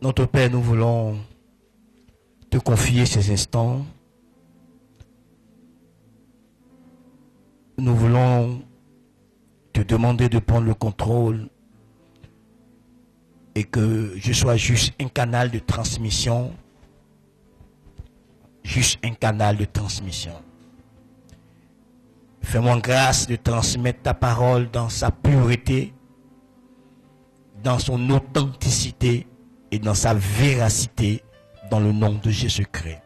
Notre Père, nous voulons te confier ces instants. Nous voulons te demander de prendre le contrôle et que je sois juste un canal de transmission. Juste un canal de transmission. Fais-moi grâce de transmettre ta parole dans sa pureté, dans son authenticité et dans sa véracité, dans le nom de Jésus-Christ.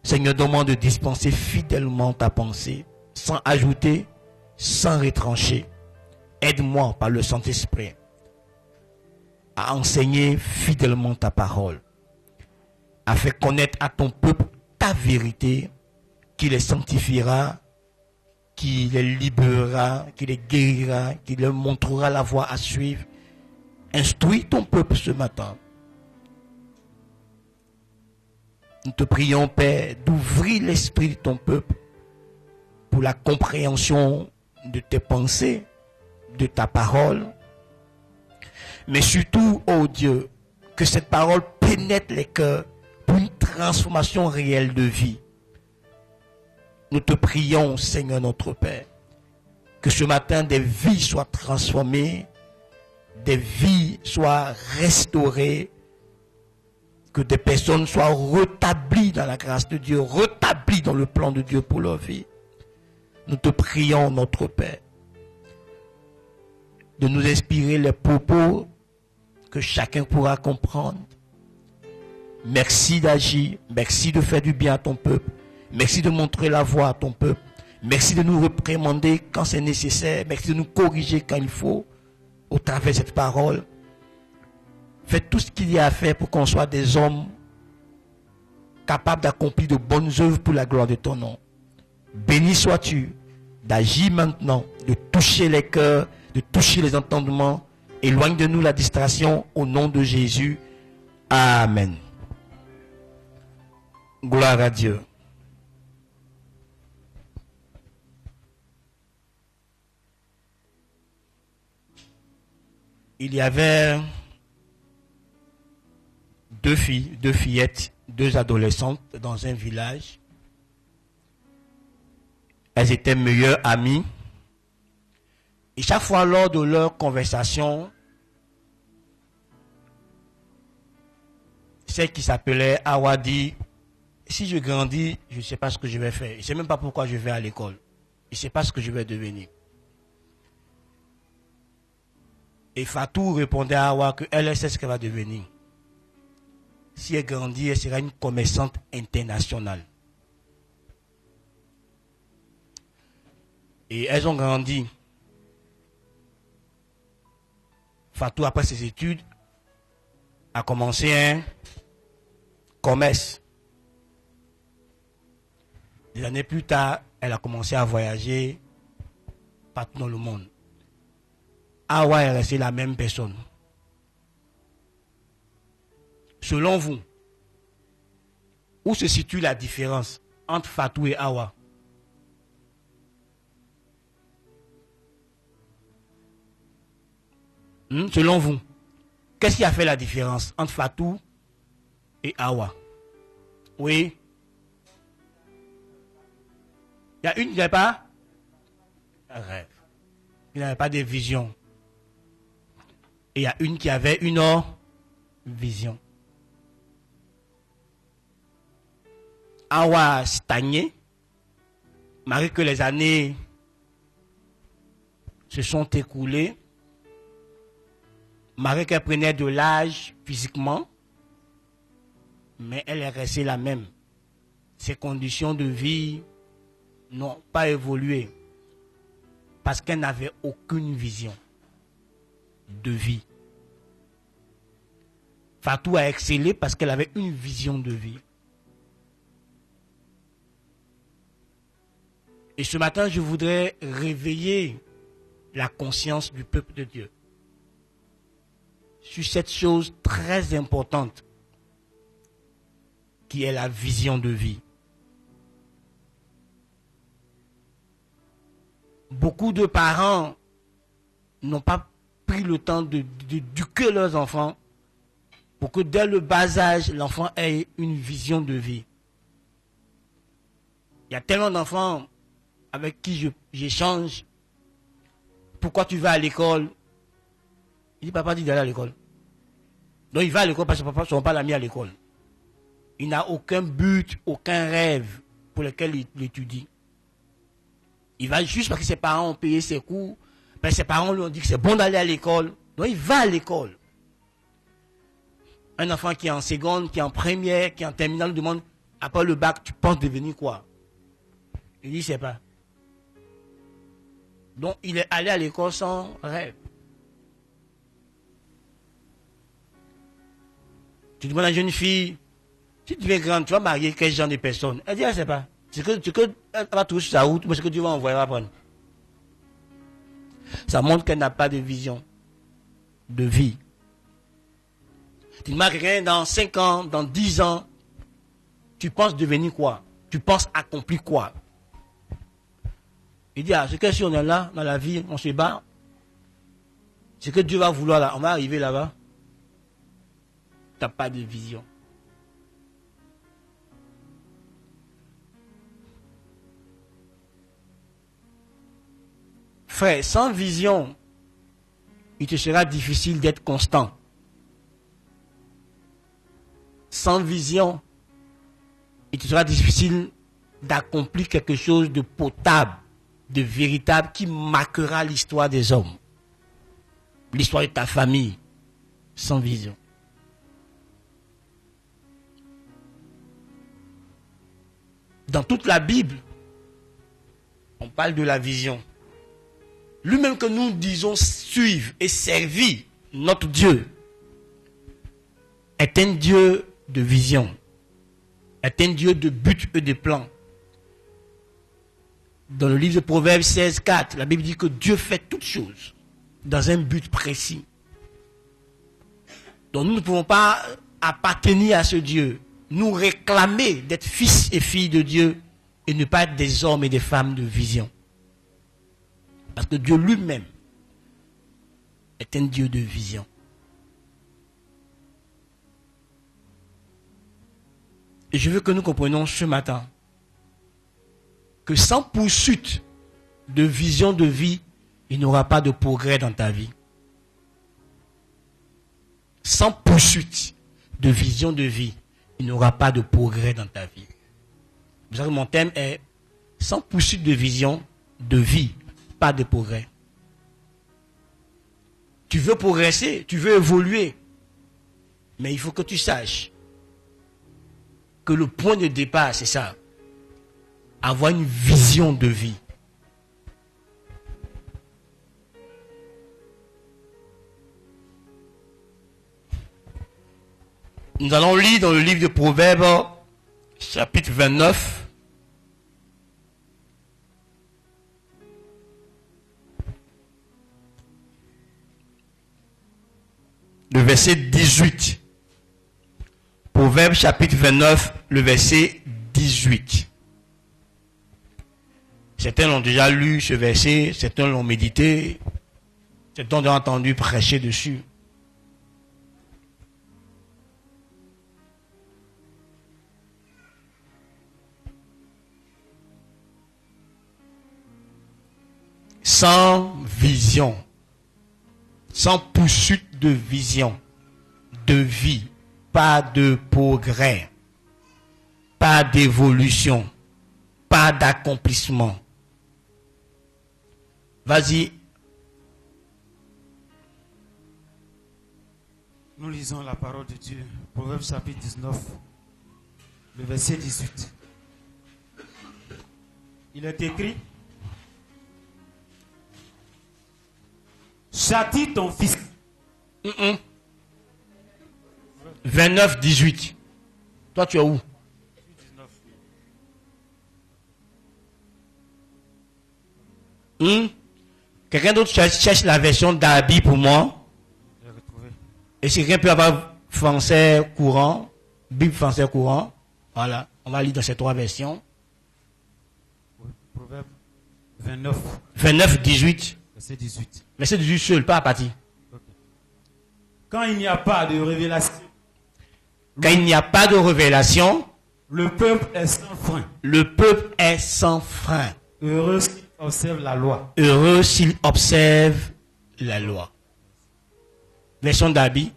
Seigneur, donne-moi de dispenser fidèlement ta pensée, sans ajouter, sans retrancher. Aide-moi par le Saint-Esprit à enseigner fidèlement ta parole, à faire connaître à ton peuple ta vérité, qui les sanctifiera, qui les libérera, qui les guérira, qui leur montrera la voie à suivre. Instruis ton peuple ce matin. Nous te prions, Père, d'ouvrir l'esprit de ton peuple pour la compréhension de tes pensées, de ta parole. Mais surtout, oh Dieu, que cette parole pénètre les cœurs pour une transformation réelle de vie. Nous te prions, Seigneur notre Père, que ce matin des vies soient transformées, des vies soient restaurées, que des personnes soient rétablies dans la grâce de Dieu, rétablies dans le plan de Dieu pour leur vie. Nous te prions, notre Père, de nous inspirer les propos que chacun pourra comprendre. Merci d'agir, merci de faire du bien à ton peuple, merci de montrer la voie à ton peuple, merci de nous réprimander quand c'est nécessaire, merci de nous corriger quand il faut, au travers de cette parole. Fais tout ce qu'il y a à faire pour qu'on soit des hommes capables d'accomplir de bonnes œuvres pour la gloire de ton nom. Béni sois-tu d'agir maintenant, de toucher les cœurs, de toucher les entendements. Éloigne de nous la distraction au nom de Jésus. Amen. Gloire à Dieu. Il y avait deux fillettes, deux adolescentes dans un village. Elles étaient meilleures amies. Et chaque fois lors de leur conversation, celle qui s'appelait Awa dit, si je grandis, je ne sais pas ce que je vais faire. Je ne sais même pas pourquoi je vais à l'école. Je ne sais pas ce que je vais devenir. Et Fatou répondait à Awa qu'elle sait ce qu'elle va devenir. Si elle grandit, elle sera une commerçante internationale. Et elles ont grandi. Fatou, après ses études, a commencé un commerce. Des années plus tard, elle a commencé à voyager partout dans le monde. Awa est restée la même personne. Selon vous, où se situe la différence entre Fatou et Awa? Selon vous, qu'est-ce qui a fait la différence entre Fatou et Awa? Oui. Il y a une qui n'avait pas rêve. Il n'avait pas de vision. Et il y a une qui avait une vision. Awa a stagné, malgré que les années se sont écoulées, malgré qu'elle prenait de l'âge physiquement, mais elle est restée la même. Ses conditions de vie n'ont pas évolué parce qu'elle n'avait aucune vision de vie. Fatou a excellé parce qu'elle avait une vision de vie. Et ce matin, je voudrais réveiller la conscience du peuple de Dieu sur cette chose très importante qui est la vision de vie. Beaucoup de parents n'ont pas pris le temps d'éduquer leurs enfants pour que dès le bas âge, l'enfant ait une vision de vie. Il y a tellement d'enfants avec qui j'échange. Pourquoi tu vas à l'école? Il dit, papa dit d'aller à l'école. Donc il va à l'école parce que papa ne pas l'a mis à l'école. Il n'a aucun but, aucun rêve pour lequel il étudie. Il va juste parce que ses parents ont payé ses cours. Ben ses parents lui ont dit que c'est bon d'aller à l'école. Donc il va à l'école. Un enfant qui est en seconde, qui est en première, qui est en terminale, lui demande, après le bac, tu penses devenir quoi? Il dit, je ne sais pas. Donc il est allé à l'école sans rêve. Tu demandes à une jeune fille, si tu deviens grande, tu vas marier quel genre de personnes? Elle dit, elle ne sait pas. Ce que elle va trouver sur sa route, mais ce que tu vas envoyer, elle va prendre. Ça montre qu'elle n'a pas de vision de vie. Tu demandes à quelqu'un dans 5 ans, dans 10 ans, tu penses devenir quoi? Tu penses accomplir quoi? Il dit, ah, c'est que si on est là, dans la vie, on se bat, c'est que Dieu va vouloir là, on va arriver là-bas. Tu n'as pas de vision. Frère, sans vision, il te sera difficile d'être constant. Sans vision, il te sera difficile d'accomplir quelque chose de potable, de véritable, qui marquera l'histoire des hommes. L'histoire de ta famille, sans vision. Dans toute la Bible, on parle de la vision. Lui-même que nous disons suivre et servir notre Dieu est un Dieu de vision, est un Dieu de but et de plan. Dans le livre de Proverbes 16:4, la Bible dit que Dieu fait toutes choses dans un but précis. Donc nous ne pouvons pas appartenir à ce Dieu, nous réclamer d'être fils et filles de Dieu et ne pas être des hommes et des femmes de vision. Parce que Dieu lui-même est un Dieu de vision. Et je veux que nous comprenions ce matin que sans poursuite de vision de vie, il n'y aura pas de progrès dans ta vie. Sans poursuite de vision de vie, il n'y aura pas de progrès dans ta vie. Vous savez, mon thème est sans poursuite de vision de vie, pas de progrès. Tu veux progresser, tu veux évoluer, mais il faut que tu saches que le point de départ, c'est ça. Avoir une vision de vie. Nous allons lire dans le livre de Proverbes, chapitre 29. Le verset 18. Proverbes chapitre 29, le verset 18. Certains l'ont déjà lu ce verset, certains l'ont médité, certains ont entendu prêcher dessus. Sans vision, sans poursuite de vision, de vie, pas de progrès, pas d'évolution, pas d'accomplissement. Vas-y. Nous lisons la parole de Dieu, Proverbes chapitre 19, le verset 18. Il est écrit: châtie ton fils. 29, 18. Toi, tu es où? 19. Quelqu'un d'autre cherche la version d'Abi pour moi. J'ai retrouvé. Et si quelqu'un peut avoir français courant, Bible français courant, voilà, on va lire dans ces 3 versions. Oui, Proverbe 29. 29, 18. Verset 18. Verset 18 seul, pas à partir. Okay. Quand il n'y a pas de révélation Quand il n'y a pas de révélation, le peuple est sans frein. Le peuple est sans frein. Heureux s'il observe la loi. Heureux s'il observe la loi. Version d'Abi.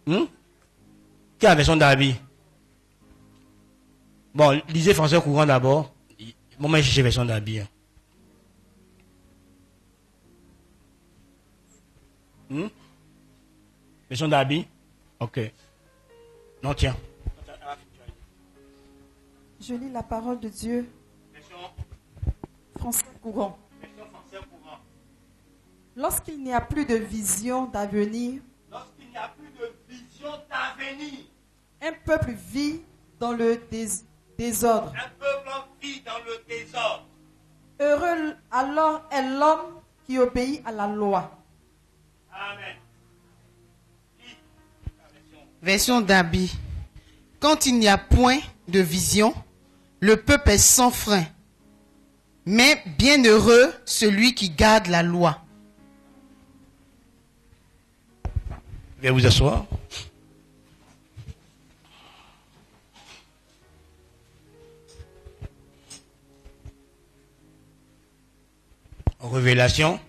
Quelle est la version d'Abi? Bon, lisez français courant d'abord. Bon, moi, j'ai version d'Abi. Version d'Abi? Ok. Non, tiens. Je lis la parole de Dieu. Français courant. Lorsqu'il n'y a plus de vision d'avenir, un peuple vit dans le désordre. Heureux alors est l'homme qui obéit à la loi. Amen. Version d'Abi. Quand il n'y a point de vision, le peuple est sans frein. Mais bienheureux celui qui garde la loi. Veuillez vous asseoir. Révélation,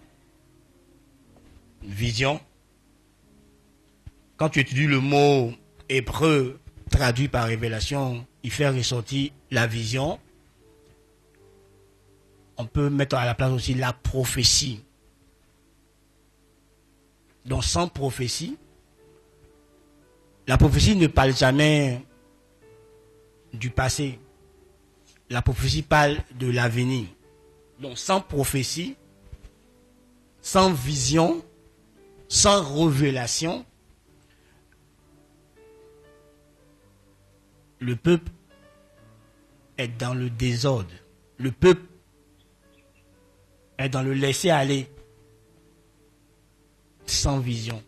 vision. Quand tu étudies le mot hébreu traduit par révélation, il fait ressortir la vision. On peut mettre à la place aussi la prophétie. Donc sans prophétie, la prophétie ne parle jamais du passé. La prophétie parle de l'avenir. Donc sans prophétie, sans vision, sans révélation, le peuple est dans le désordre. Le peuple est dans le laisser-aller, sans vision,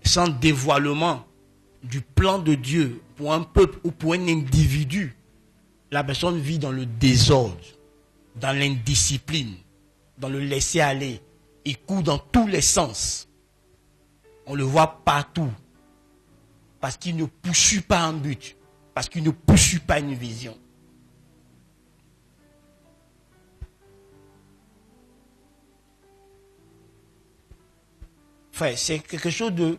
sans dévoilement du plan de Dieu pour un peuple ou pour un individu. La personne vit dans le désordre, dans l'indiscipline, dans le laisser-aller. Il court dans tous les sens. On le voit partout. Parce qu'il ne poursuit pas un but. Parce qu'il ne poursuit pas une vision. Frère, c'est quelque chose de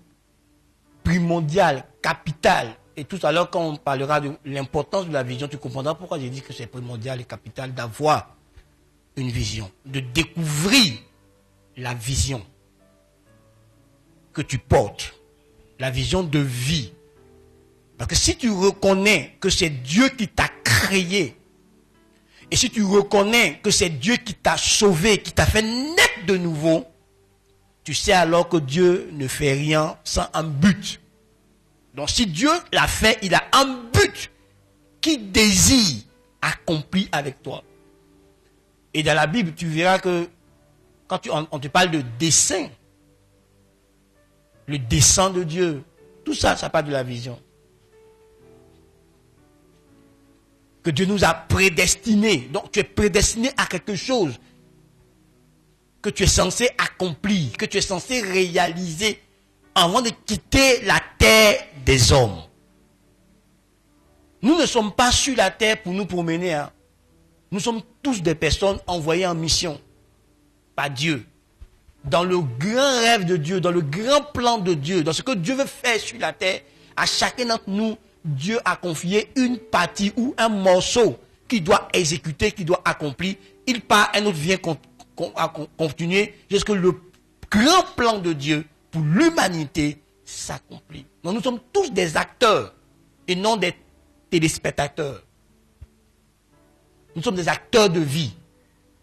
primordial, capital. Et tout à l'heure, quand on parlera de l'importance de la vision, tu comprendras pourquoi j'ai dit que c'est primordial et capital d'avoir une vision, de découvrir la vision que tu portes, la vision de vie. Parce que si tu reconnais que c'est Dieu qui t'a créé, et si tu reconnais que c'est Dieu qui t'a sauvé, qui t'a fait naître de nouveau, tu sais alors que Dieu ne fait rien sans un but. Donc si Dieu l'a fait, il a un but qu'il désire accomplir avec toi. Et dans la Bible, tu verras que quand on te parle de dessein, le dessein de Dieu, tout ça, ça parle de la vision. Que Dieu nous a prédestinés. Donc tu es prédestiné à quelque chose que tu es censé accomplir, que tu es censé réaliser avant de quitter la terre des hommes. Nous ne sommes pas sur la terre pour nous promener. Hein. Nous sommes tous des personnes envoyées en mission par Dieu. Dans le grand rêve de Dieu, dans le grand plan de Dieu, dans ce que Dieu veut faire sur la terre, à chacun d'entre nous, Dieu a confié une partie ou un morceau qu'il doit exécuter, qu'il doit accomplir. Il part, un autre vient continuer jusqu'à le grand plan de Dieu pour l'humanité s'accomplit. Donc nous sommes tous des acteurs et non des téléspectateurs. Nous sommes des acteurs de vie.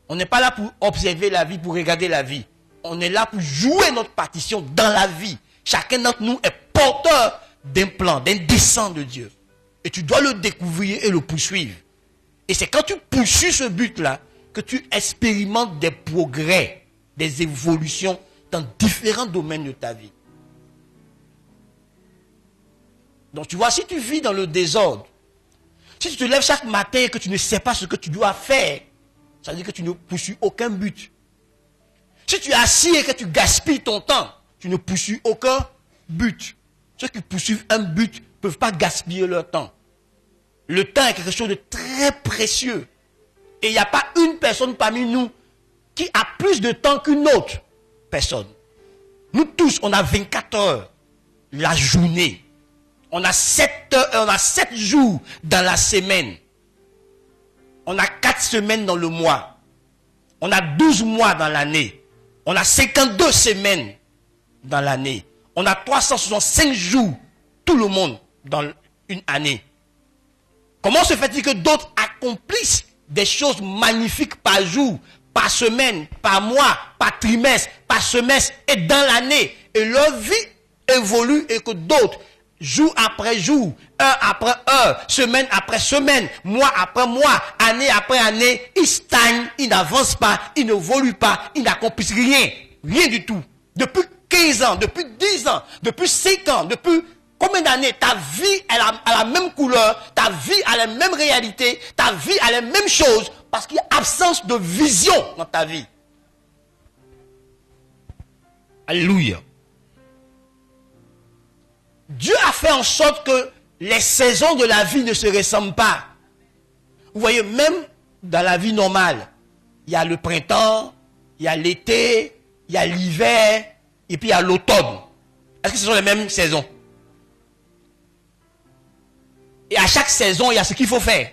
On n'est pas là pour observer la vie, pour regarder la vie. On est là pour jouer notre partition dans la vie. Chacun d'entre nous est porteur d'un plan, d'un dessein de Dieu. Et tu dois le découvrir et le poursuivre. Et c'est quand tu poursuis ce but-là que tu expérimentes des progrès, des évolutions dans différents domaines de ta vie. Donc tu vois, si tu vis dans le désordre, si tu te lèves chaque matin et que tu ne sais pas ce que tu dois faire, ça veut dire que tu ne poursuis aucun but. Si tu es assis et que tu gaspilles ton temps, tu ne poursuis aucun but. Ceux qui poursuivent un but ne peuvent pas gaspiller leur temps. Le temps est quelque chose de très précieux. Et il n'y a pas une personne parmi nous qui a plus de temps qu'une autre personne. Nous tous, on a 24 heures la journée. On a 7 heures, on a 7 jours dans la semaine. On a 4 semaines dans le mois. On a 12 mois dans l'année. On a 52 semaines dans l'année. On a 365 jours, tout le monde, dans une année. Comment se fait-il que d'autres accomplissent des choses magnifiques par jour, par semaine, par mois, par trimestre, par semestre et dans l'année, et leur vie évolue et que d'autres, jour après jour, heure après heure, semaine après semaine, mois après mois, année après année, ils stagnent, ils n'avancent pas, ils n'évoluent pas, ils n'accomplissent rien, rien du tout. Depuis 15 ans, depuis 10 ans, depuis 5 ans, depuis combien d'années, ta vie a la même couleur, ta vie a la même réalité, ta vie a les mêmes choses, parce qu'il y a absence de vision dans ta vie. Alléluia. Dieu a fait en sorte que les saisons de la vie ne se ressemblent pas. Vous voyez, même dans la vie normale, il y a le printemps, il y a l'été, il y a l'hiver, et puis il y a l'automne. Est-ce que ce sont les mêmes saisons? Et à chaque saison, il y a ce qu'il faut faire.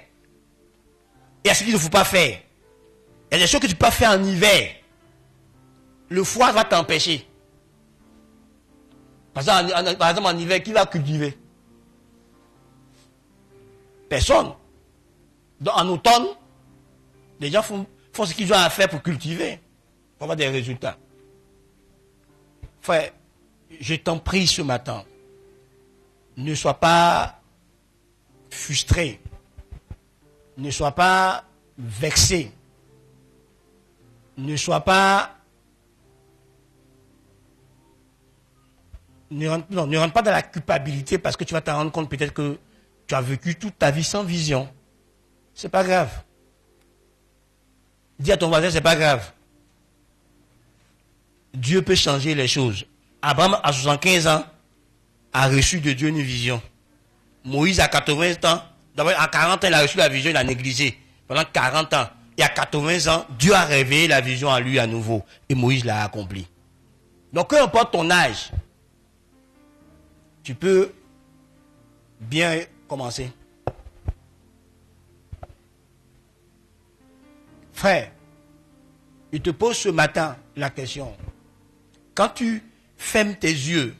Il y a ce qu'il ne faut pas faire. Il y a des choses que tu peux faire en hiver. Le froid va t'empêcher. Par exemple, en hiver, qui va cultiver? Personne. Donc, en automne, les gens font ce qu'ils ont à faire pour cultiver, pour avoir des résultats. Frère, je t'en prie ce matin, ne sois pas frustré, ne sois pas vexé, ne sois pas... Ne rentre pas dans la culpabilité parce que tu vas te rendre compte peut-être que tu as vécu toute ta vie sans vision. C'est pas grave. Dis à ton voisin, c'est pas grave. Dieu peut changer les choses. Abraham, à 75 ans, a reçu de Dieu une vision. Moïse, à 80 ans, d'abord à 40 ans, il a reçu la vision, il a négligé. Pendant 40 ans, et à 80 ans, Dieu a réveillé la vision à lui à nouveau. Et Moïse l'a accompli. Donc, peu importe ton âge, tu peux bien commencer. Frère, il te pose ce matin la question. Quand tu fermes tes yeux,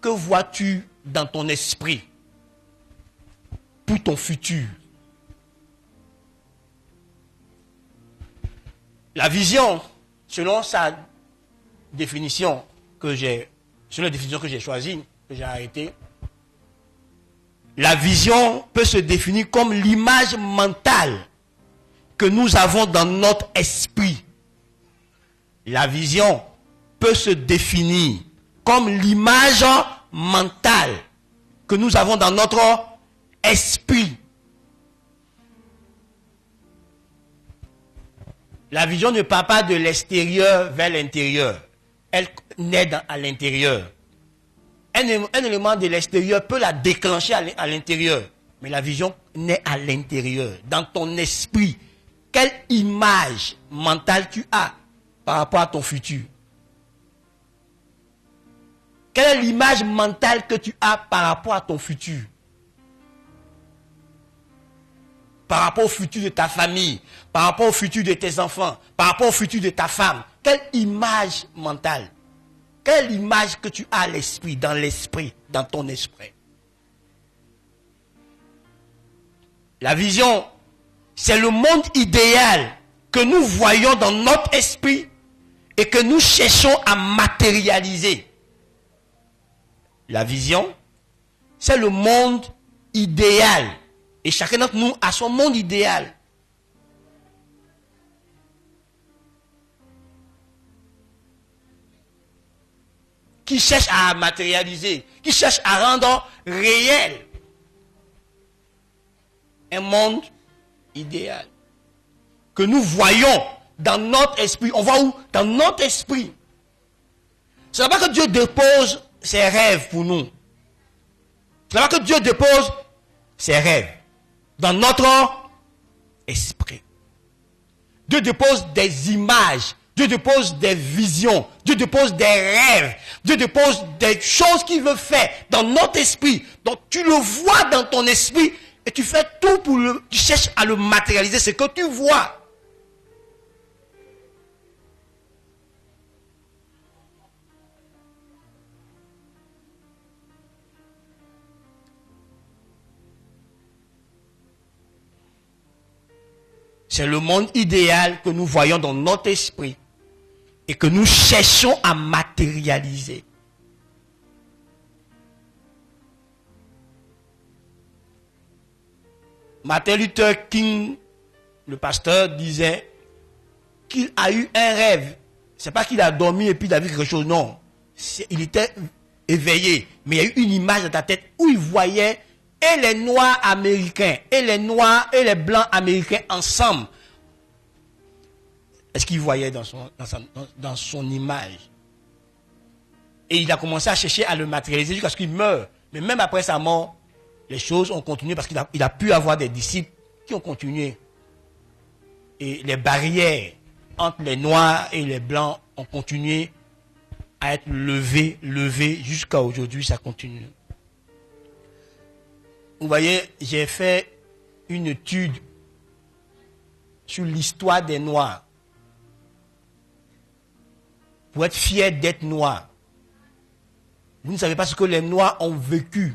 que vois-tu dans ton esprit pour ton futur? La vision, selon sa définition selon la définition que j'ai choisie, que j'ai arrêté, la vision peut se définir comme l'image mentale que nous avons dans notre esprit. La vision peut se définir comme l'image mentale que nous avons dans notre esprit. La vision ne part pas de l'extérieur vers l'intérieur. Elle naît à l'intérieur. Un élément de l'extérieur peut la déclencher à l'intérieur. Mais la vision naît à l'intérieur, dans ton esprit. Quelle image mentale tu as par rapport à ton futur? Quelle est l'image mentale que tu as par rapport à ton futur? Par rapport au futur de ta famille, par rapport au futur de tes enfants, par rapport au futur de ta femme. Quelle image mentale? Quelle image que tu as à l'esprit, dans ton esprit? La vision, c'est le monde idéal que nous voyons dans notre esprit et que nous cherchons à matérialiser. La vision, c'est le monde idéal. Et chacun d'entre nous a son monde idéal. Qui cherche à matérialiser, qui cherche à rendre réel un monde idéal que nous voyons dans notre esprit. On voit où? Dans notre esprit. Ce n'est pas que Dieu dépose ses rêves pour nous. Ce n'est pas que Dieu dépose ses rêves dans notre esprit. Dieu dépose des images. Dieu dépose des visions. Dieu dépose des rêves. Dieu dépose des choses qu'il veut faire dans notre esprit. Donc tu le vois dans ton esprit et tu fais tout pour tu cherches à le matérialiser. C'est que tu vois. C'est le monde idéal que nous voyons dans notre esprit et que nous cherchons à matérialiser. Martin Luther King, le pasteur, disait qu'il a eu un rêve. C'est pas qu'il a dormi et puis il a vu quelque chose, non. Il était éveillé, mais il y a eu une image dans ta tête où il voyait et les noirs américains, et les noirs et les blancs américains ensemble. Est-ce qu'il voyait dans son image? Et il a commencé à chercher à le matérialiser jusqu'à ce qu'il meure. Mais même après sa mort, les choses ont continué parce qu'il a pu avoir des disciples qui ont continué. Et les barrières entre les noirs et les blancs ont continué à être levées jusqu'à aujourd'hui, ça continue. Vous voyez, j'ai fait une étude sur l'histoire des Noirs. Pour être fier d'être Noir. Vous ne savez pas ce que les Noirs ont vécu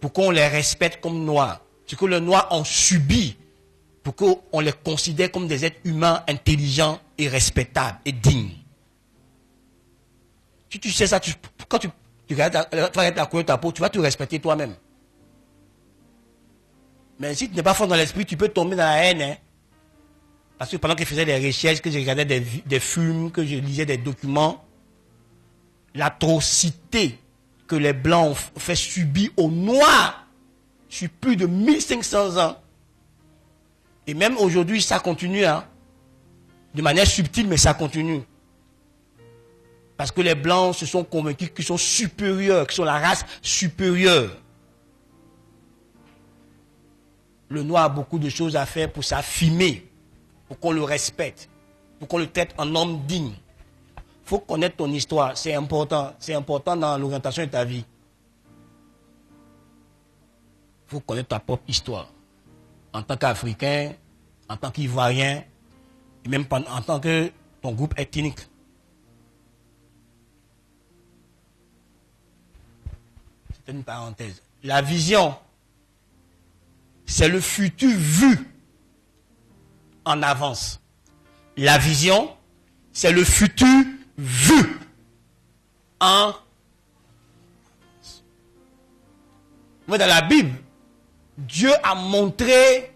pour qu'on les respecte comme Noirs. Ce que les Noirs ont subi pour qu'on les considère comme des êtres humains intelligents et respectables et dignes. Si tu sais ça, quand tu regardes la couleur de ta peau, tu vas te respecter toi-même. Mais si tu n'es pas fort dans l'esprit, tu peux tomber dans la haine. Hein? Parce que pendant que je faisais des recherches, que je regardais des films, que je lisais des documents, l'atrocité que les Blancs ont fait subir aux Noirs sur plus de 1500 ans. Et même aujourd'hui, ça continue. Hein? De manière subtile, mais ça continue. Parce que les Blancs se sont convaincus qu'ils sont supérieurs, qu'ils sont la race supérieure. Le Noir a beaucoup de choses à faire pour s'affirmer, pour qu'on le respecte, pour qu'on le traite en homme digne. Il faut connaître ton histoire, c'est important. C'est important dans l'orientation de ta vie. Il faut connaître ta propre histoire. En tant qu'Africain, en tant qu'Ivoirien, et même en tant que ton groupe ethnique. C'est une parenthèse. La vision, c'est le futur vu en avance. La vision, c'est le futur vu en avance. Dans la Bible, Dieu a montré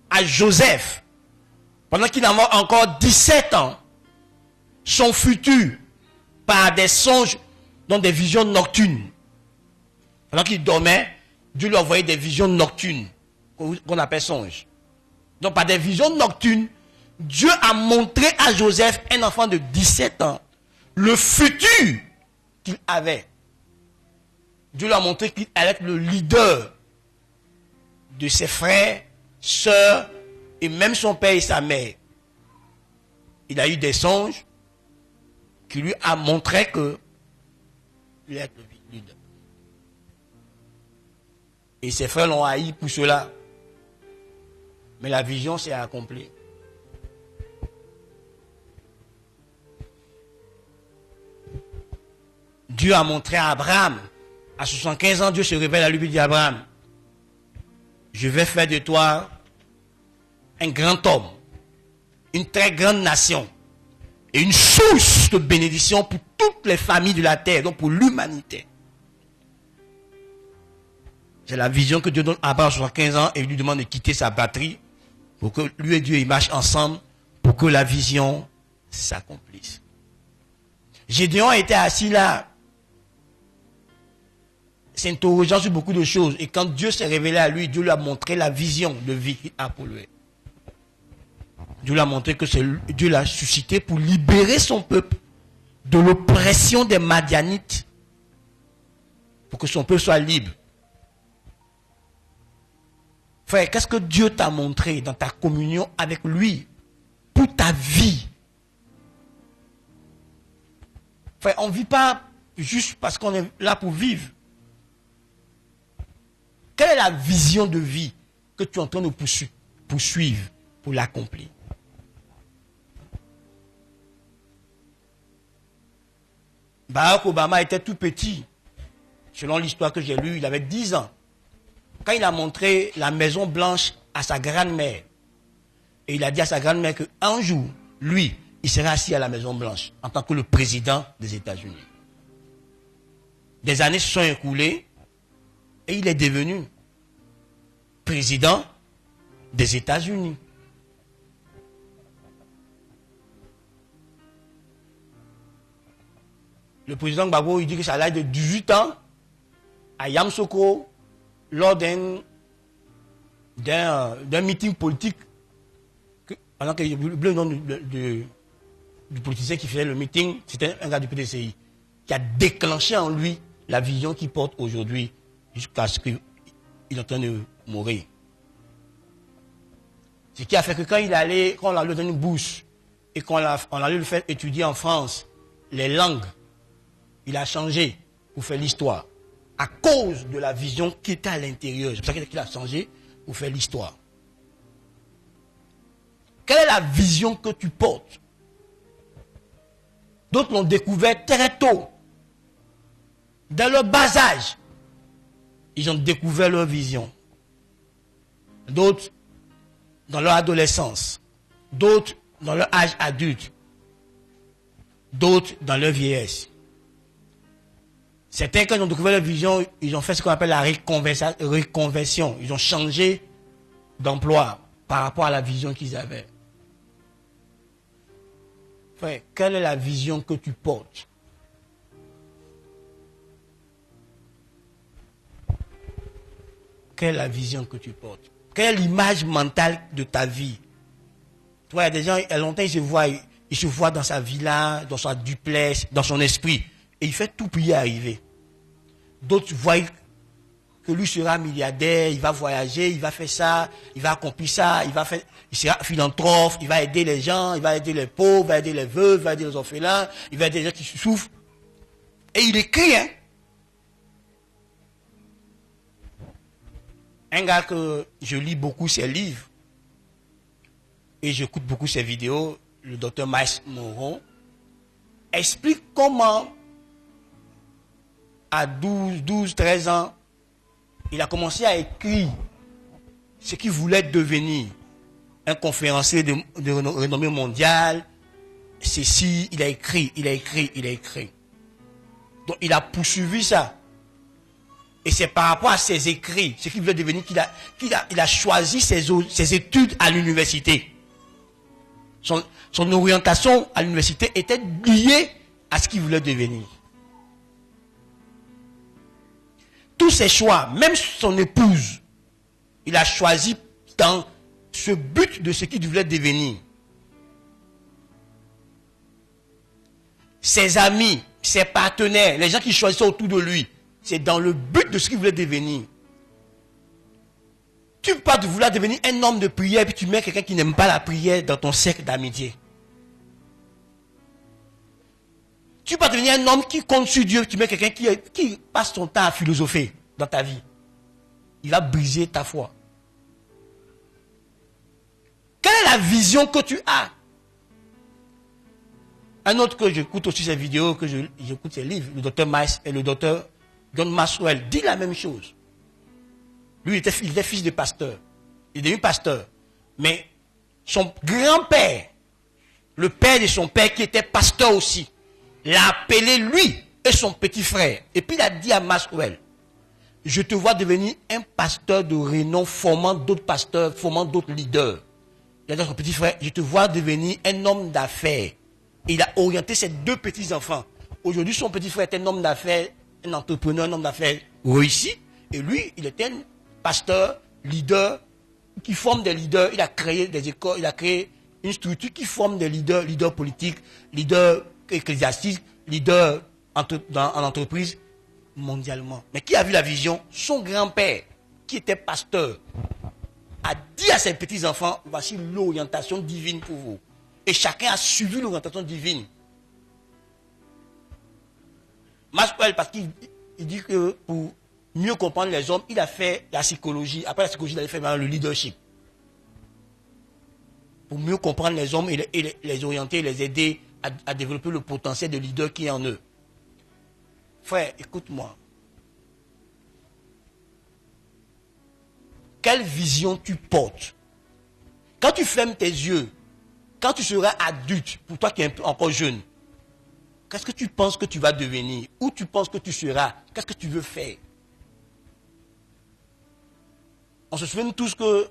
à Joseph, pendant qu'il avait encore 17 ans, son futur par des songes, dans des visions nocturnes. Pendant qu'il dormait, Dieu lui envoyait des visions nocturnes, qu'on appelle songes. Donc par des visions nocturnes, Dieu a montré à Joseph, un enfant de 17 ans, le futur qu'il avait. Dieu lui a montré qu'il allait être le leader de ses frères, sœurs, et même son père et sa mère. Il a eu des songes qui lui a montré que il est le leader. Et ses frères l'ont haï pour cela. Mais la vision s'est accomplie. Dieu a montré à Abraham, à 75 ans, Dieu se révèle à lui et dit à Abraham, je vais faire de toi un grand homme, une très grande nation, et une source de bénédiction pour toutes les familles de la terre, donc pour l'humanité. C'est la vision que Dieu donne à Abraham à 75 ans et il lui demande de quitter sa patrie pour que lui et Dieu ils marchent ensemble pour que la vision s'accomplisse. Gédéon était assis là, s'interrogeant sur beaucoup de choses. Et quand Dieu s'est révélé à lui, Dieu lui a montré la vision de vie qu'il a pour lui. Dieu l'a montré que Dieu l'a suscité pour libérer son peuple de l'oppression des Madianites, pour que son peuple soit libre. Frère, qu'est-ce que Dieu t'a montré dans ta communion avec lui pour ta vie? Frère, on ne vit pas juste parce qu'on est là pour vivre. Quelle est la vision de vie que tu es en train de poursuivre pour l'accomplir? Barack Obama était tout petit. Selon l'histoire que j'ai lue, il avait 10 ans. Quand il a montré la Maison Blanche à sa grand-mère, et il a dit à sa grand-mère qu'un jour, lui, il sera assis à la Maison Blanche en tant que le président des États-Unis. Des années se sont écoulées et il est devenu président des États-Unis. Le président Gbagbo, il dit que c'est à l'âge de 18 ans, à Yamoussoukro, lors d'un meeting politique, pendant que le nom du politicien qui faisait le meeting, c'était un gars du PDCI, qui a déclenché en lui la vision qu'il porte aujourd'hui, jusqu'à ce qu'il est en train de mourir. Ce qui a fait que quand on lui a donné une bourse, et qu'on allait le faire étudier en France, les langues, il a changé pour faire l'histoire. À cause de la vision qui était à l'intérieur. C'est pour ça qu'il a changé pour faire l'histoire. Quelle est la vision que tu portes? D'autres l'ont découvert très tôt. Dans leur bas âge, ils ont découvert leur vision. D'autres dans leur adolescence. D'autres dans leur âge adulte. D'autres dans leur vieillesse. Certains, quand ils ont découvert leur vision, ils ont fait ce qu'on appelle la reconversion. Ils ont changé d'emploi par rapport à la vision qu'ils avaient. Frère, quelle est la vision que tu portes? Quelle est la vision que tu portes? Quelle est l'image mentale de ta vie? Tu vois, il y a des gens, il y a longtemps, ils se voient dans sa villa, dans sa duplex, dans son esprit. Et il fait tout pour y arriver. D'autres voient que lui sera milliardaire, il va voyager, il va faire ça, il va accomplir ça, il sera philanthrope, il va aider les gens, il va aider les pauvres, il va aider les veuves, il va aider les orphelins, il va aider les gens qui souffrent. Et il écrit, hein. Un gars que je lis beaucoup ses livres et j'écoute beaucoup ses vidéos, le docteur Miles Monroe, explique comment à 12, 13 ans, il a commencé à écrire ce qu'il voulait devenir. Un conférencier de renommée mondiale. Ceci, il a écrit. Donc il a poursuivi ça. Et c'est par rapport à ses écrits, ce qu'il voulait devenir, qu'il a choisi ses études à l'université. Son orientation à l'université était liée à ce qu'il voulait devenir. Tous ses choix, même son épouse, il a choisi dans ce but de ce qu'il voulait devenir. Ses amis, ses partenaires, les gens qui choisissaient autour de lui, c'est dans le but de ce qu'il voulait devenir. Tu ne peux pas vouloir devenir un homme de prière et puis tu mets quelqu'un qui n'aime pas la prière dans ton cercle d'amitié. Tu ne peux pas devenir un homme qui compte sur Dieu, tu mets quelqu'un qui passe son temps à philosopher dans ta vie. Il va briser ta foi. Quelle est la vision que tu as? Un autre que j'écoute aussi ses vidéos, que j'écoute ses livres, le docteur Miles et le docteur John Maxwell, dit la même chose. Lui, il était fils de pasteur. Il est devenu pasteur. Mais son grand-père, le père de son père qui était pasteur aussi, l'a appelé lui et son petit frère. Et puis il a dit à Maxwell, je te vois devenir un pasteur de renom, formant d'autres pasteurs, formant d'autres leaders. Il a dit à son petit frère, je te vois devenir un homme d'affaires. Et il a orienté ses deux petits-enfants. Aujourd'hui, son petit frère est un homme d'affaires, un entrepreneur, un homme d'affaires réussi. Et lui, il était un pasteur, leader, qui forme des leaders. Il a créé des écoles, il a créé une structure qui forme des leaders politiques, leaders ecclésiastiques, leaders en entreprise mondialement. Mais qui a vu la vision? Son grand-père, qui était pasteur, a dit à ses petits-enfants, voici l'orientation divine pour vous. Et chacun a suivi l'orientation divine. Maxwell, parce qu'il dit que pour mieux comprendre les hommes, il a fait la psychologie. Après la psychologie, il a fait le leadership. Pour mieux comprendre les hommes et les orienter, les aider à développer le potentiel de leader qui est en eux. Frère, écoute-moi. Quelle vision tu portes? Quand tu fermes tes yeux, quand tu seras adulte, pour toi qui es encore jeune, qu'est-ce que tu penses que tu vas devenir? Où tu penses que tu seras? Qu'est-ce que tu veux faire? On se souvient tous que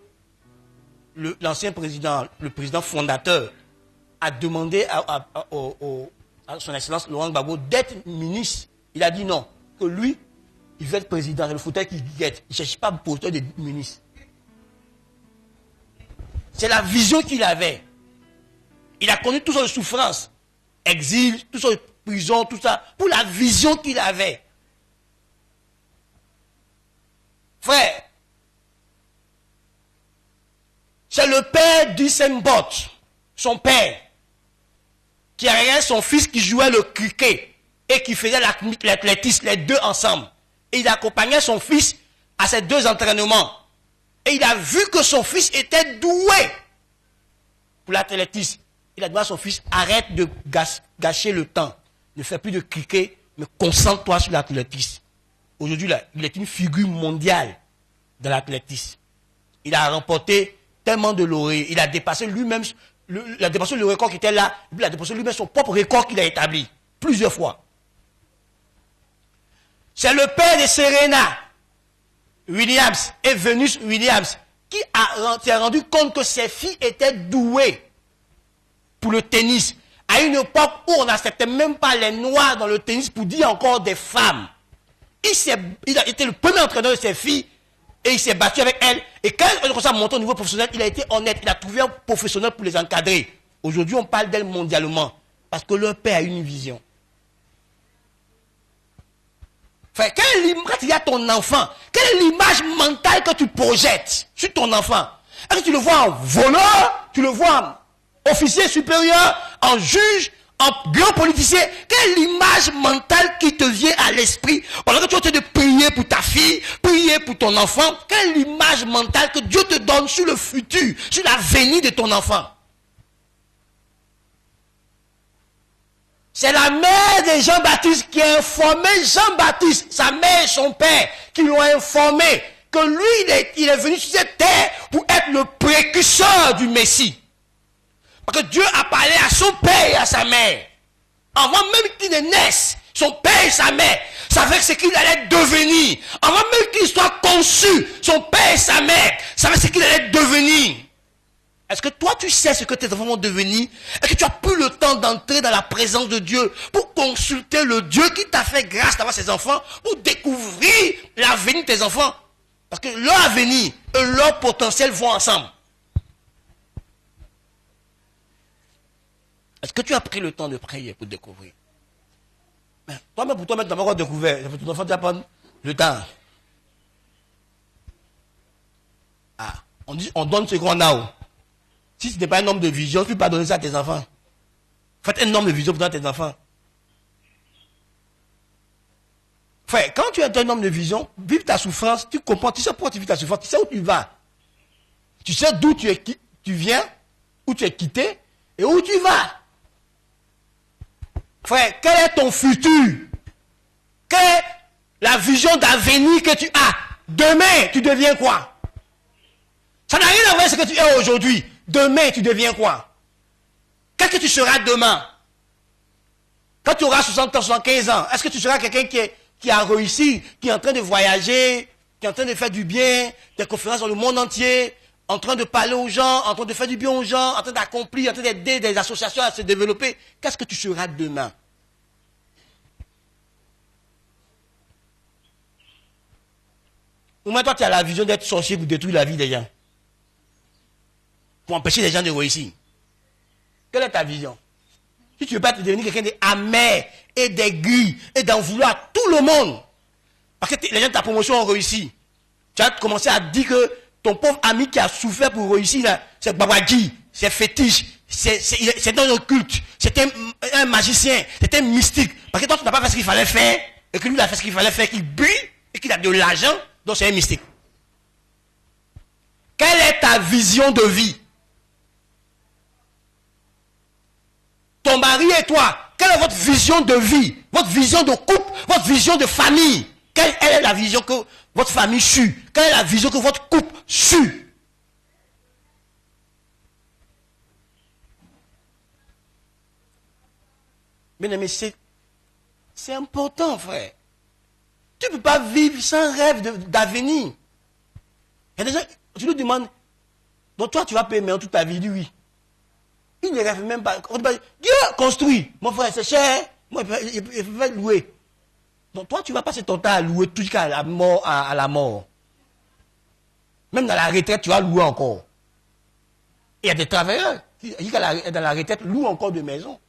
l'ancien président, le président fondateur, a demandé à son excellence Laurent Gbagbo d'être ministre. Il a dit non, que lui, il veut être président, c'est le fauteuil qu'il guette. Il ne cherche pas le poste de ministre. C'est la vision qu'il avait. Il a connu toutes sortes de souffrances, exil, toutes sortes de prisons, tout ça, pour la vision qu'il avait. Frère, c'est le père d'Usain Bolt, son père, qui a regardé son fils qui jouait le cricket et qui faisait l'athlétisme, les deux ensemble. Et il accompagnait son fils à ces deux entraînements. Et il a vu que son fils était doué pour l'athlétisme. Il a dit à son fils, arrête de gâcher le temps. Ne fais plus de cricket, mais concentre-toi sur l'athlétisme. Aujourd'hui, il est une figure mondiale de l'athlétisme. Il a remporté tellement de lauriers. Il a dépassé lui-même le record qui était là. Il a dépassé lui-même son propre record qu'il a établi plusieurs fois. C'est le père de Serena Williams et Venus Williams qui s'est rendu compte que ses filles étaient douées pour le tennis. À une époque où on n'acceptait même pas les noirs dans le tennis pour dire encore des femmes. Il a été le premier entraîneur de ses filles et il s'est battu avec elles. Et quand il a commencé à monter au niveau professionnel, il a été honnête. Il a trouvé un professionnel pour les encadrer. Aujourd'hui, on parle d'elles mondialement parce que leur père a une vision. Enfin, quand il y a ton enfant, quelle est l'image mentale que tu projettes sur ton enfant? Est-ce que tu le vois en voleur? Tu le vois en officier supérieur? En juge? En grand politicien? Quelle est l'image mentale qui te vient à l'esprit pendant que tu es en train de prier pour ta fille, prier pour ton enfant? Quelle est l'image mentale que Dieu te donne sur le futur, sur l'avenir de ton enfant? C'est la mère de Jean-Baptiste qui a informé Jean-Baptiste, sa mère et son père, qui l'ont informé que lui, il est venu sur cette terre pour être le précurseur du Messie. Parce que Dieu a parlé à son père et à sa mère. Avant même qu'il ne naisse, son père et sa mère savaient ce qu'il allait devenir. Avant même qu'il soit conçu, son père et sa mère savaient ce qu'il allait devenir. Est-ce que toi, tu sais ce que tes enfants vont devenir? Est-ce que tu as pris le temps d'entrer dans la présence de Dieu pour consulter le Dieu qui t'a fait grâce d'avoir ses enfants, pour découvrir l'avenir de tes enfants? Parce que leur avenir et leur potentiel vont ensemble. Est-ce que tu as pris le temps de prier pour découvrir? Toi-même, pour toi-même, tu n'as pas encore découvert. Ton enfant, tu vas prendre le temps. Ah, on donne ce qu'on a. Si ce n'est pas un homme de vision, tu ne peux pas donner ça à tes enfants. Faites un homme de vision pour donner à tes enfants. Frère, quand tu es un homme de vision, vive ta souffrance, tu comprends, tu sais pourquoi tu vis ta souffrance, tu sais où tu vas. Tu sais d'où tu viens, où tu es quitté, et où tu vas. Frère, quel est ton futur? Quelle est la vision d'avenir que tu as? Demain, tu deviens quoi? Ça n'a rien à voir avec ce que tu es aujourd'hui. Demain, tu deviens quoi? Qu'est-ce que tu seras demain? Quand tu auras 60 ans, 75 ans, est-ce que tu seras quelqu'un qui a réussi, qui est en train de voyager, qui est en train de faire du bien, des conférences dans le monde entier, en train de parler aux gens, en train de faire du bien aux gens, en train d'accomplir, en train d'aider des associations à se développer? Qu'est-ce que tu seras demain? Ou même toi, tu as la vision d'être sorcier pour détruire la vie des gens. Pour empêcher les gens de réussir. Quelle est ta vision? Si tu ne veux pas te devenir quelqu'un d'amer et d'aigri et d'en vouloir tout le monde, parce que les gens de ta promotion ont réussi, tu as commencé à dire que ton pauvre ami qui a souffert pour réussir, c'est Babadji, c'est fétiche, c'est dans le culte, c'est un magicien, c'est un mystique. Parce que toi, tu n'as pas fait ce qu'il fallait faire, et que lui, il a fait ce qu'il fallait faire, qu'il brille, et qu'il a de l'argent, donc c'est un mystique. Quelle est ta vision de vie? Ton mari et toi, quelle est votre vision de vie? Votre vision de couple, votre vision de famille? Quelle est la vision que votre famille suit? Quelle est la vision que votre couple suit? Bien aimé, c'est important, frère. Tu ne peux pas vivre sans rêve d'avenir. Il y a des gens, tu lui demandes, donc toi tu vas payer toute ta vie, lui. Il ne rêve même pas. Dieu construit. Mon frère, c'est cher. Moi, il peut louer. Donc toi, tu vas passer ton temps à louer tout jusqu'à la mort, à la mort. Même dans la retraite, tu vas louer encore. Il y a des travailleurs qui, dans la retraite, louent encore de maisons.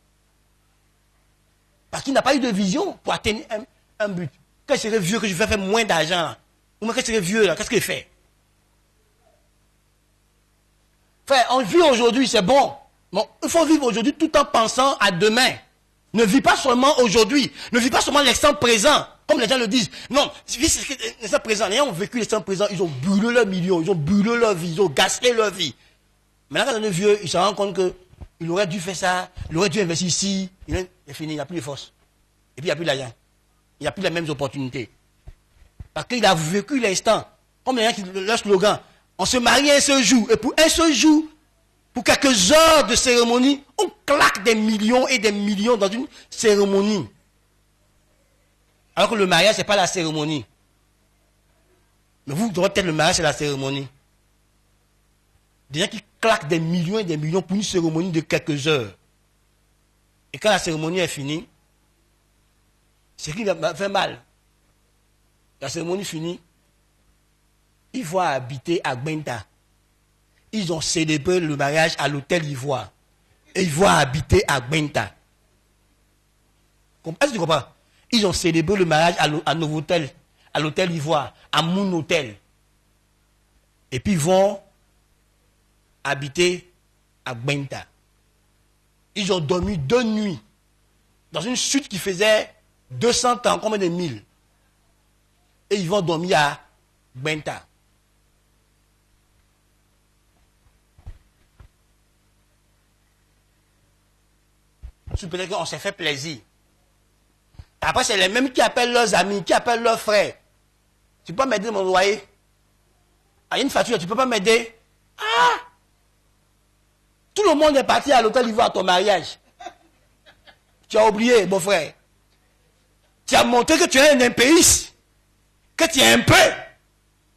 Parce qu'il n'a pas eu de vision pour atteindre un but. Quand il serait vieux, que je vais faire moins d'argent, ou quand il serait vieux, qu'est-ce qu'il fait? Frère, on vit aujourd'hui, c'est bon. Bon, il faut vivre aujourd'hui tout en pensant à demain. Ne vis pas seulement aujourd'hui. Ne vis pas seulement l'instant présent. Comme les gens le disent. Non, vis l'instant présent. Les gens ont vécu l'instant présent. Ils ont brûlé leur million. Ils ont brûlé leur vie. Ils ont gaspillé leur vie. Maintenant, quand on est vieux, il se rend compte qu'il aurait dû faire ça. Il aurait dû investir ici. Il est fini. Il n'a plus de force. Et puis, il n'y a plus d'argent. Il n'y a plus les mêmes opportunités. Parce qu'il a vécu l'instant. Comme les gens qui leur slogan. On se marie un seul jour. Et pour un seul jour, pour quelques heures de cérémonie, on claque des millions et des millions dans une cérémonie. Alors que le mariage, ce n'est pas la cérémonie. Mais vous devez peut-être le mariage, c'est la cérémonie. Des gens qui claquent des millions et des millions pour une cérémonie de quelques heures. Et quand la cérémonie est finie, c'est qui va faire mal. La cérémonie finie, ils vont habiter à Gbenta. Ils ont célébré le mariage à l'hôtel Ivoire. Et ils vont habiter à Gbenta. Est-ce que tu comprends? Ils ont célébré le mariage à Novotel, à l'hôtel Ivoire, à Moon Hotel. Et puis ils vont habiter à Gbenta. Ils ont dormi 2 nuits dans une chute qui faisait 200 ans, combien de milles. Et ils vont dormir à Gbenta. Peut-être qu'on s'est fait plaisir. Après, c'est les mêmes qui appellent leurs amis, qui appellent leurs frères. Tu peux pas m'aider mon loyer? Ah, il y a une facture, tu ne peux pas m'aider? Ah! Tout le monde est parti à l'hôtel Ivoire à ton mariage. Tu as oublié, mon frère. Tu as montré que tu es un impéiste. Que tu es un peu.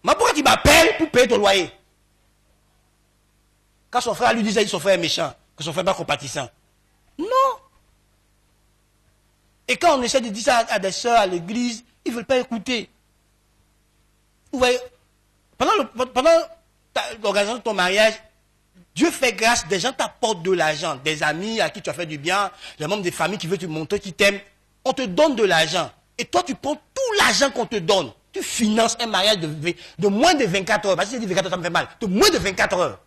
Mais pourquoi tu m'appelles pour payer ton loyer? Quand son frère lui disait que son frère est méchant, que son frère n'est pas compatissant. Non. Et quand on essaie de dire ça à des soeurs à l'église, ils ne veulent pas écouter. Vous voyez, pendant l'organisation de ton mariage, Dieu fait grâce, des gens t'apportent de l'argent, des amis à qui tu as fait du bien, les membres des familles qui veulent te montrer, qui t'aiment. On te donne de l'argent. Et toi, tu prends tout l'argent qu'on te donne. Tu finances un mariage de moins de 24 heures. Parce que si je dis 24 heures, ça me fait mal. De moins de 24 heures.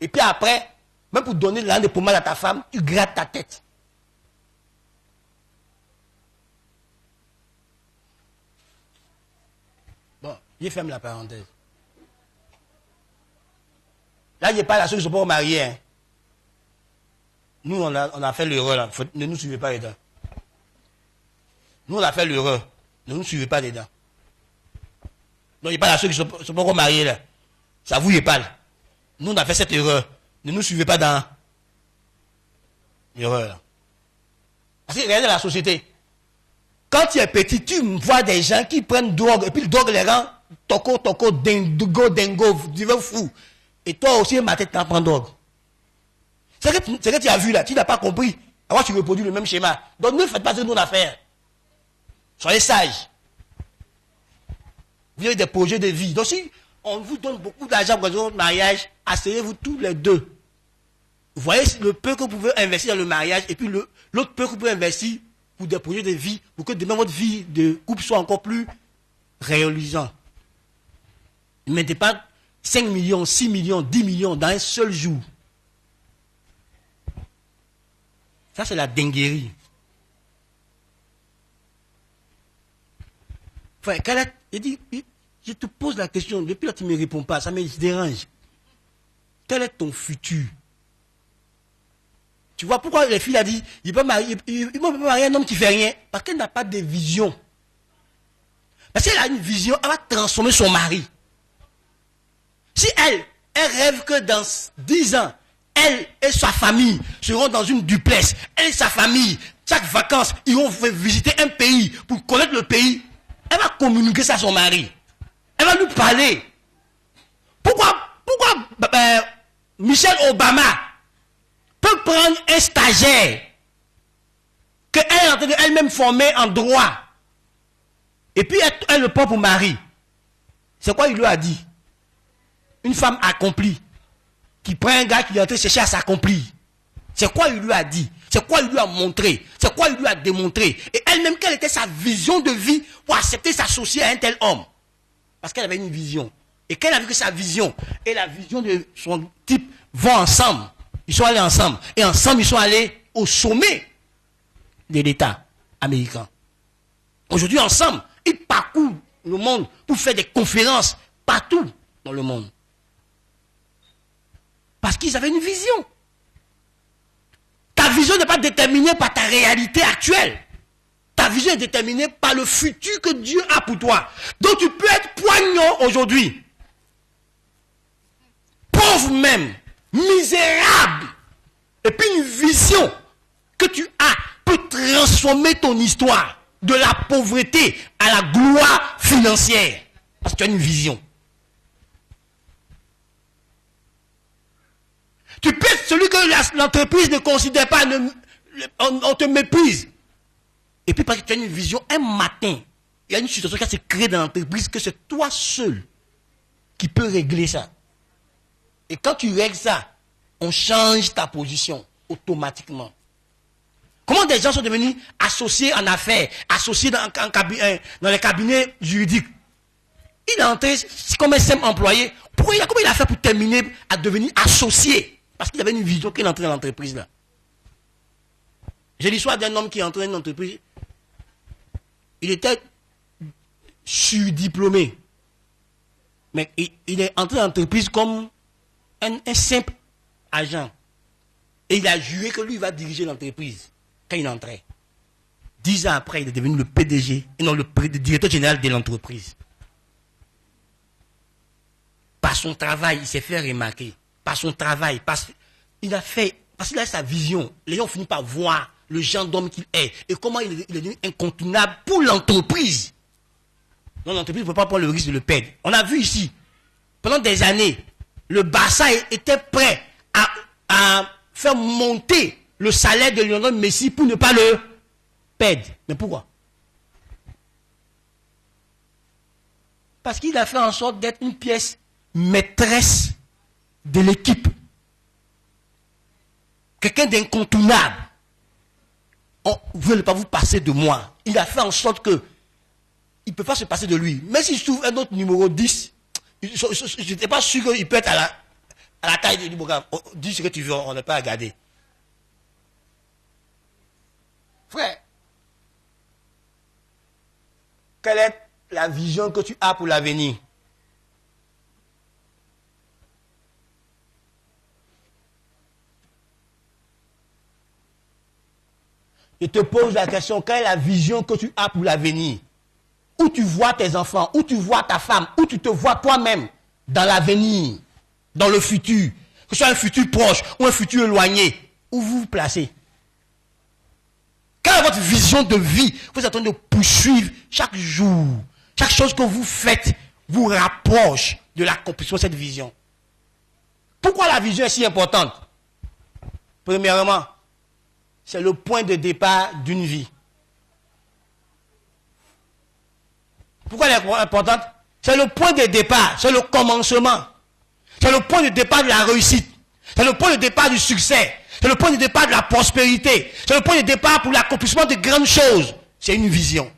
Et puis après, même pour donner l'argent de pommade à ta femme, tu grattes ta tête. Bon, je ferme la parenthèse. Là, je parle à ceux qui ne sont pas mariés. Hein. Nous, on a fait l'erreur là. Ne nous suivez pas les dents. Nous, on a fait l'erreur. Ne nous suivez pas les dents. Donc, il parle à ceux qui ne sont pas encore mariés là. Ça vous, il parle. Nous, on a fait cette erreur. Ne nous suivez pas dans l'erreur. Parce que regardez la société. Quand tu es petit, tu vois des gens qui prennent drogue, et puis le drogue les rend toko, dingo, tu veux fou. Et toi aussi, ma tête, tu prends drogue. C'est que tu as vu là, tu n'as pas compris. Alors tu reproduis le même schéma. Donc ne faites pas ce que nous on a fait. Soyez sages. Vous avez des projets de vie. Donc si on vous donne beaucoup d'argent pour votre mariage, asseyez-vous tous les deux. Vous voyez le peu que vous pouvez investir dans le mariage et puis l'autre peu que vous pouvez investir pour des projets de vie, pour que demain votre vie de couple soit encore plus réalisant. Ne mettez pas 5 millions, 6 millions, 10 millions dans un seul jour. Ça, c'est la dinguerie. Enfin, je te pose la question, depuis là tu ne me réponds pas, ça me dérange. Quel est ton futur? Tu vois pourquoi les filles a dit, il peut marier un homme qui ne fait rien? Parce qu'elle n'a pas de vision. Parce qu'elle a une vision, elle va transformer son mari. Si elle rêve que dans 10 ans, elle et sa famille seront dans une duplex, elle et sa famille, chaque vacances, ils vont visiter un pays pour connaître le pays, elle va communiquer ça à son mari. Elle va lui parler. Pourquoi Michelle Obama peut prendre un stagiaire qu'elle est en train de elle-même former en droit et puis elle le prend pour mari? C'est quoi il lui a dit? Une femme accomplie qui prend un gars qui est en train de chercher à s'accomplir. C'est quoi il lui a dit? C'est quoi il lui a montré? C'est quoi il lui a démontré? Et elle-même, quelle était sa vision de vie pour accepter s'associer à un tel homme? Parce qu'elle avait une vision. Et qu'elle a vu que sa vision et la vision de son type vont ensemble. Ils sont allés ensemble. Et ensemble, ils sont allés au sommet de l'État américain. Aujourd'hui, ensemble, ils parcourent le monde pour faire des conférences partout dans le monde. Parce qu'ils avaient une vision. Ta vision n'est pas déterminée par ta réalité actuelle. Ta vision est déterminée par le futur que Dieu a pour toi. Donc tu peux être poignant aujourd'hui. Pauvre même. Misérable. Et puis une vision que tu as peut transformer ton histoire de la pauvreté à la gloire financière. Parce que tu as une vision. Tu peux être celui que l'entreprise ne considère pas, on te méprise. Et puis parce que tu as une vision, un matin, il y a une situation qui s'est créée dans l'entreprise que c'est toi seul qui peux régler ça. Et quand tu règles ça, on change ta position automatiquement. Comment des gens sont devenus associés en affaires, associés dans les cabinets juridiques? Il est entré comme un simple employé. Comment il a fait pour terminer à devenir associé? Parce qu'il avait une vision qu'il est entré dans l'entreprise là. J'ai l'histoire d'un homme qui est entré dans une entreprise. Il était surdiplômé. Mais il est entré dans l'entreprise comme un simple agent. Et il a juré que lui, il va diriger l'entreprise quand il entrait. 10 ans après, il est devenu le PDG et non le directeur général de l'entreprise. Par son travail, il s'est fait remarquer. Par son travail, parce qu'il a sa vision. Les gens ont fini par voir le genre d'homme qu'il est et comment il est devenu incontournable pour l'entreprise. Donc l'entreprise ne peut pas prendre le risque de le perdre. On a vu ici, pendant des années, le Barça était prêt à faire monter le salaire de Lionel Messi pour ne pas le perdre. Mais pourquoi? Parce qu'il a fait en sorte d'être une pièce maîtresse de l'équipe. Quelqu'un d'incontournable. Vous ne voulez pas vous passer de moi. Il a fait en sorte que il ne peut pas se passer de lui. Mais s'il trouve un autre numéro 10, je n'étais pas sûr qu'il peut être à la taille du programme. Dis ce que tu veux, on n'est pas à garder. Frère, quelle est la vision que tu as pour l'avenir? Je te pose la question, quelle est la vision que tu as pour l'avenir? Où tu vois tes enfants, où tu vois ta femme, où tu te vois toi-même dans l'avenir, dans le futur, que ce soit un futur proche ou un futur éloigné, où vous vous placez? Quelle est votre vision de vie? Vous êtes en train de poursuivre chaque jour. Chaque chose que vous faites vous rapproche de l'accomplissement de cette vision. Pourquoi la vision est si importante? Premièrement, c'est le point de départ d'une vie. Pourquoi elle est importante? C'est le point de départ, c'est le commencement. C'est le point de départ de la réussite. C'est le point de départ du succès. C'est le point de départ de la prospérité. C'est le point de départ pour l'accomplissement de grandes choses. C'est une vision.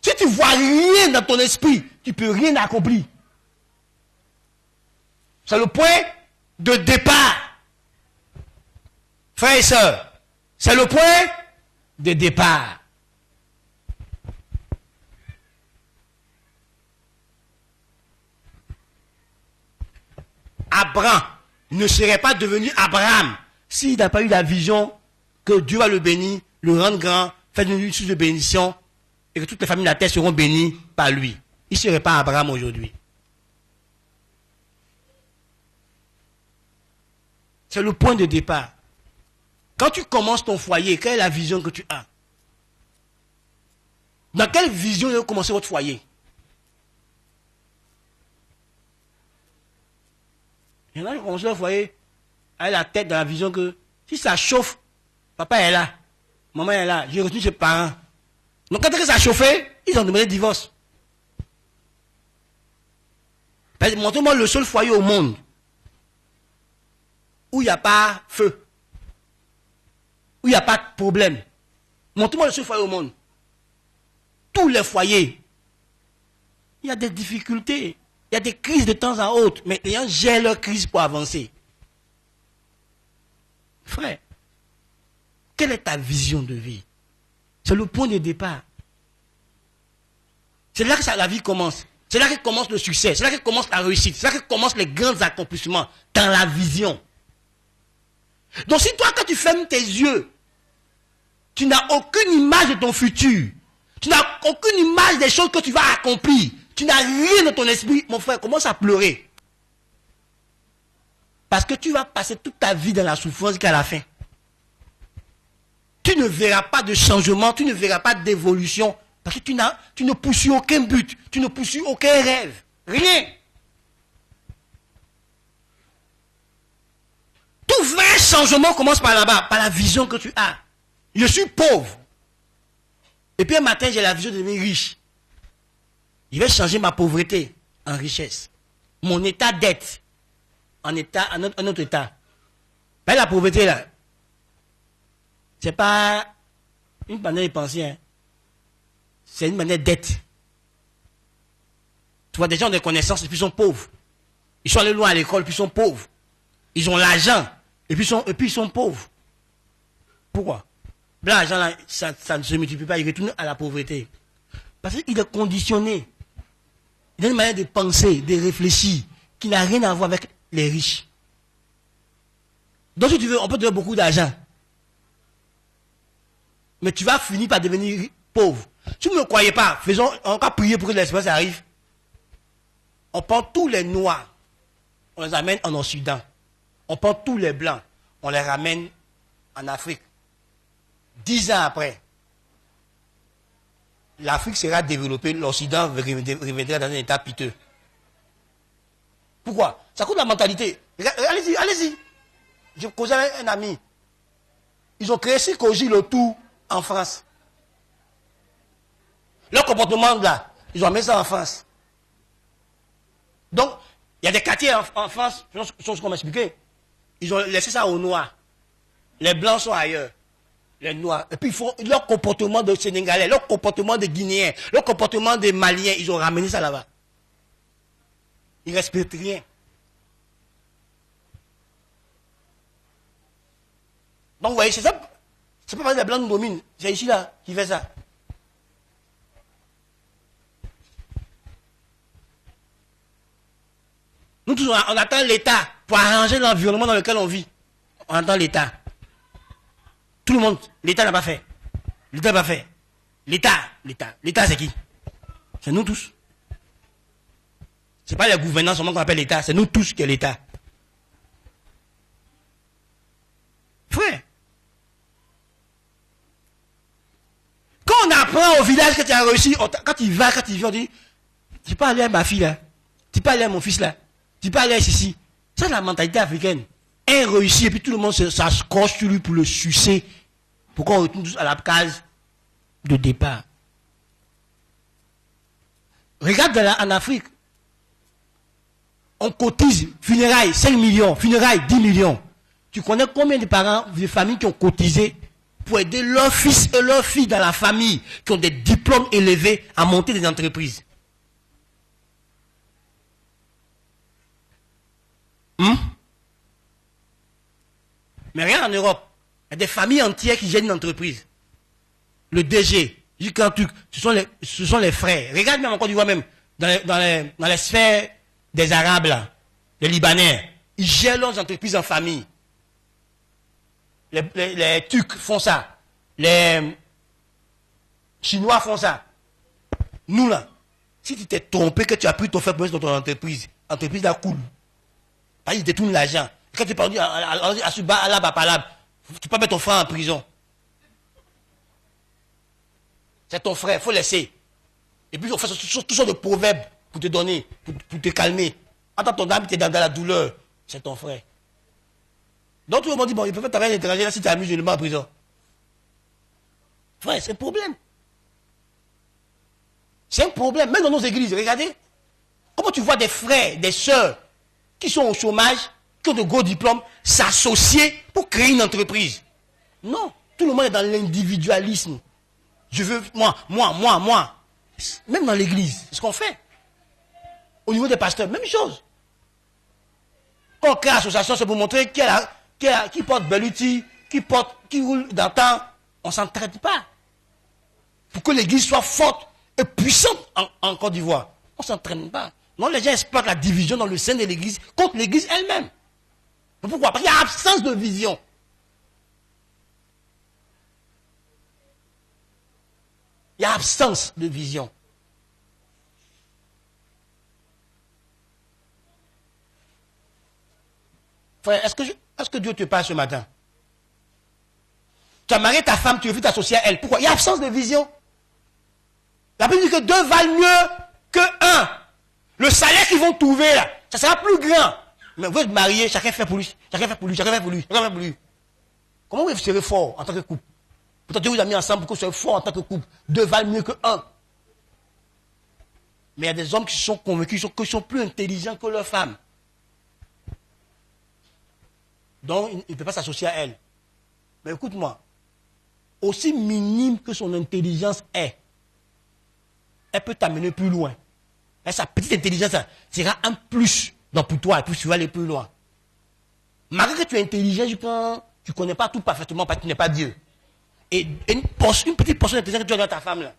Si tu vois rien dans ton esprit, tu ne peux rien accomplir. C'est le point de départ. Frères et sœurs, c'est le point de départ. Abraham ne serait pas devenu Abraham s'il n'a pas eu la vision que Dieu va le bénir, le rendre grand, faire une source de bénédiction et que toutes les familles de la terre seront bénies par lui. Il ne serait pas Abraham aujourd'hui. C'est le point de départ. Quand tu commences ton foyer, quelle est la vision que tu as? Dans quelle vision vous commencez votre foyer? Il y en a qui commencent leur foyer avec la tête dans la vision que si ça chauffe, papa est là, maman est là, j'ai retenu ses parents. Donc quand ça a chauffé, ils ont demandé le divorce. Montrez-moi le seul foyer au monde où il n'y a pas feu, où il n'y a pas de problème. Montrez-moi le seul foyer au monde. Tous les foyers, il y a des difficultés, il y a des crises de temps en autre, mais les gens gèrent leur crise pour avancer. Frère, quelle est ta vision de vie? C'est le point de départ. C'est là que la vie commence. C'est là que commence le succès. C'est là que commence la réussite. C'est là que commencent les grands accomplissements. Dans la vision. Donc si toi, quand tu fermes tes yeux, tu n'as aucune image de ton futur. Tu n'as aucune image des choses que tu vas accomplir. Tu n'as rien dans ton esprit. Mon frère, commence à pleurer. Parce que tu vas passer toute ta vie dans la souffrance jusqu'à la fin. Tu ne verras pas de changement, tu ne verras pas d'évolution. Parce que tu ne poursuis aucun but, tu ne poursuis aucun rêve. Rien. Tout vrai changement commence par là-bas, par la vision que tu as. Je suis pauvre. Et puis un matin, j'ai la vision de devenir riche. Je vais changer ma pauvreté en richesse. Mon état d'être en un autre état. Mais la pauvreté là, c'est pas une manière de penser, hein. C'est une manière d'être. Tu vois, des gens ont des connaissances et puis ils sont pauvres. Ils sont allés loin à l'école puis ils sont pauvres. Ils ont l'argent et puis ils sont pauvres. Pourquoi? L'argent là, ça ne se multiplie pas, il retourne à la pauvreté. Parce qu'il est conditionné. Il a une manière de penser, de réfléchir, qui n'a rien à voir avec les riches. Donc si tu veux, on peut te donner beaucoup d'argent. Mais tu vas finir par devenir pauvre. Si vous ne me croyez pas, on va prier pour que l'espérance arrive. On prend tous les noirs, on les amène en Occident. On prend tous les blancs, on les ramène en Afrique. 10 ans après, l'Afrique sera développée, l'Occident reviendra dans un état piteux. Pourquoi? Ça coûte la mentalité. Allez-y, allez-y. Je causais avec un ami. Ils ont créé Sikoji le tout en France. Leur comportement là, ils ont amené ça en France. Donc, il y a des quartiers en France, chose qu'on m'a expliqué. Ils ont laissé ça aux Noirs. Les Blancs sont ailleurs. Les Noirs. Et puis, ils font leur comportement de Sénégalais, leur comportement de Guinéens, leur comportement de Maliens. Ils ont ramené ça là-bas. Ils ne respectent rien. Donc, vous voyez, c'est ça. C'est pas parce que les Blancs nous dominent. C'est ici là qui fait ça. Nous tous, on attend l'État pour arranger l'environnement dans lequel on vit. On attend l'État. Tout le monde, l'État n'a pas fait. L'État n'a pas fait. L'État c'est qui? C'est nous tous. C'est pas les gouvernants seulement qu'on appelle l'État, c'est nous tous qui est l'État. Frère. Quand on apprend au village que tu as réussi, quand tu vas, on dit, tu peux aller à ma fille là, tu peux aller à mon fils là, tu peux aller ici. Ça, c'est la mentalité africaine. Un réussit et puis tout le monde s'accroche sur lui pour le sucer. Pourquoi on retourne tous à la case de départ? Regarde en Afrique. on cotise, funérailles 5 millions, funérailles 10 millions. Tu connais combien de parents, de familles qui ont cotisé pour aider leurs fils et leurs filles dans la famille, qui ont des diplômes élevés à monter des entreprises? Mais rien en Europe. Il y a des familles entières qui gèrent une entreprise. Le DG, jusqu'à truc, ce sont les frères. Regarde même encore du vois même, dans les sphères des Arabes là, les Libanais, ils gèrent leurs entreprises en famille. Les Turcs font ça. Les Chinois font ça. Nous là, si tu t'es trompé que tu as pris ton frère dans ton entreprise là cool. Parce qu'il détourne l'argent. Quand tu parles tu peux mettre ton frère en prison. C'est ton frère, il faut laisser. Et puis on fait tout sortes de proverbes pour te donner, pour te calmer. Attends, ton âme, tu es dans la douleur. C'est ton frère. Donc tout le monde dit, bon, il peut faire travailler à l'étranger là si tu as musulman en prison. Frère, c'est un problème. C'est un problème. Même dans nos églises, regardez. Comment tu vois des frères, des sœurs qui sont au chômage, qui ont de gros diplômes, s'associer pour créer une entreprise? Non. Tout le monde est dans l'individualisme. Je veux, moi. Même dans l'église, c'est ce qu'on fait. Au niveau des pasteurs, même chose. Quand on crée l'association, c'est pour montrer qui porte Belluti, qui roule dans le temps. On ne s'entraide pas. Pour que l'église soit forte et puissante en Côte d'Ivoire. On ne s'entraîne pas. Non, les gens exploitent la division dans le sein de l'église contre l'église elle-même. Pourquoi? Parce qu'il y a absence de vision. Il y a absence de vision. Frère, est-ce que Dieu te parle ce matin? Tu as marié ta femme, tu veux t'associer à elle. Pourquoi? Il y a absence de vision. La Bible dit que 2 valent mieux que 1. Le salaire qu'ils vont trouver là, ça sera plus grand. Mais vous êtes mariés, chacun fait pour lui, chacun fait pour lui. Comment vous serez fort en tant que couple? Pourtant Dieu vous a mis ensemble pour que vous soyez fort en tant que couple. 2 valent mieux que 1. Mais il y a des hommes qui sont convaincus qu'ils sont plus intelligents que leurs femmes. Donc il ne peut pas s'associer à elle. Mais écoute-moi, aussi minime que son intelligence est, elle peut t'amener plus loin. Et sa petite intelligence sera un plus pour toi, et puis tu vas aller plus loin. Malgré que tu es intelligent, tu ne connais pas tout parfaitement parce que tu n'es pas Dieu. Et une petite portion d'intelligence que tu as dans ta femme, là,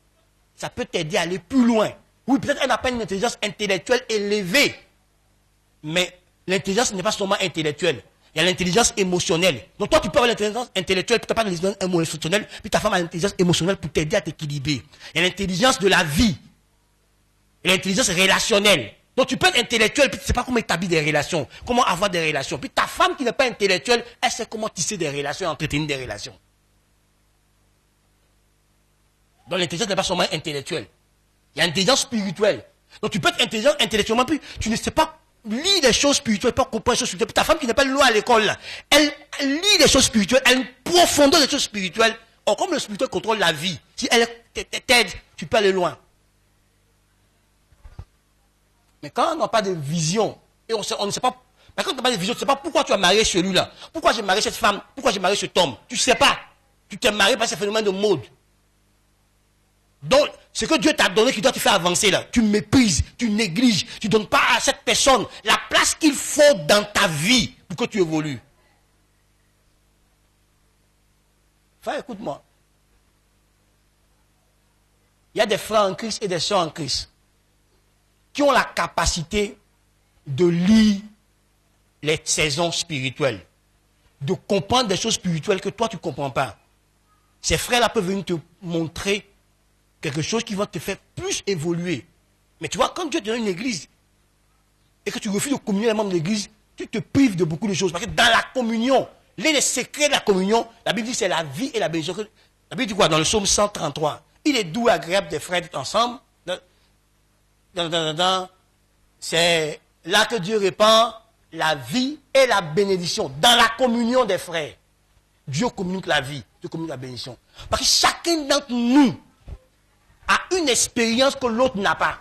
ça peut t'aider à aller plus loin. Oui, peut-être elle n'a pas une intelligence intellectuelle élevée. Mais l'intelligence n'est pas seulement intellectuelle. Il y a l'intelligence émotionnelle. Donc toi, tu peux avoir l'intelligence intellectuelle, puis tu n'as pas l'intelligence émotionnelle, puis ta femme a l'intelligence émotionnelle pour t'aider à t'équilibrer. Il y a l'intelligence de la vie. Et l'intelligence relationnelle. Donc tu peux être intellectuel, puis tu ne sais pas comment établir des relations, comment avoir des relations. Puis ta femme qui n'est pas intellectuelle, elle sait comment tisser des relations et entretenir des relations. Donc l'intelligence n'est pas seulement intellectuelle. Il y a l'intelligence spirituelle. Donc tu peux être intelligent intellectuellement, puis tu ne sais pas lire des choses spirituelles, pas comprendre des choses spirituelles. Puis ta femme qui n'est pas loin à l'école, là, elle lit des choses spirituelles, elle a une profondeur des choses spirituelles. Or, comme le spirituel contrôle la vie, si elle t'aide, tu peux aller loin. Mais quand on n'a pas de vision, et on ne sait pas, mais quand on n'a pas de vision, tu ne sais pas pourquoi tu as marié celui-là, pourquoi j'ai marié cette femme, pourquoi j'ai marié cet homme. Tu ne sais pas. Tu t'es marié par ce phénomène de mode. Donc, ce que Dieu t'a donné qui doit te faire avancer là, tu méprises, tu négliges, tu ne donnes pas à cette personne la place qu'il faut dans ta vie pour que tu évolues. Frère, écoute-moi. Il y a des frères en Christ et des sœurs en Christ qui ont la capacité de lire les saisons spirituelles, de comprendre des choses spirituelles que toi tu ne comprends pas. Ces frères-là peuvent venir te montrer quelque chose qui va te faire plus évoluer. Mais tu vois, quand Dieu te donne une église et que tu refuses de communier les membres de l'église, tu te prives de beaucoup de choses. Parce que dans la communion, l'un des secrets de la communion, la Bible dit c'est la vie et la bénédiction. La Bible dit quoi? Dans le psaume 133, il est doux et agréable des frères d'être ensemble. C'est là que Dieu répand la vie et la bénédiction. Dans la communion des frères, Dieu communique la vie, Dieu communique la bénédiction. Parce que chacun d'entre nous a une expérience que l'autre n'a pas.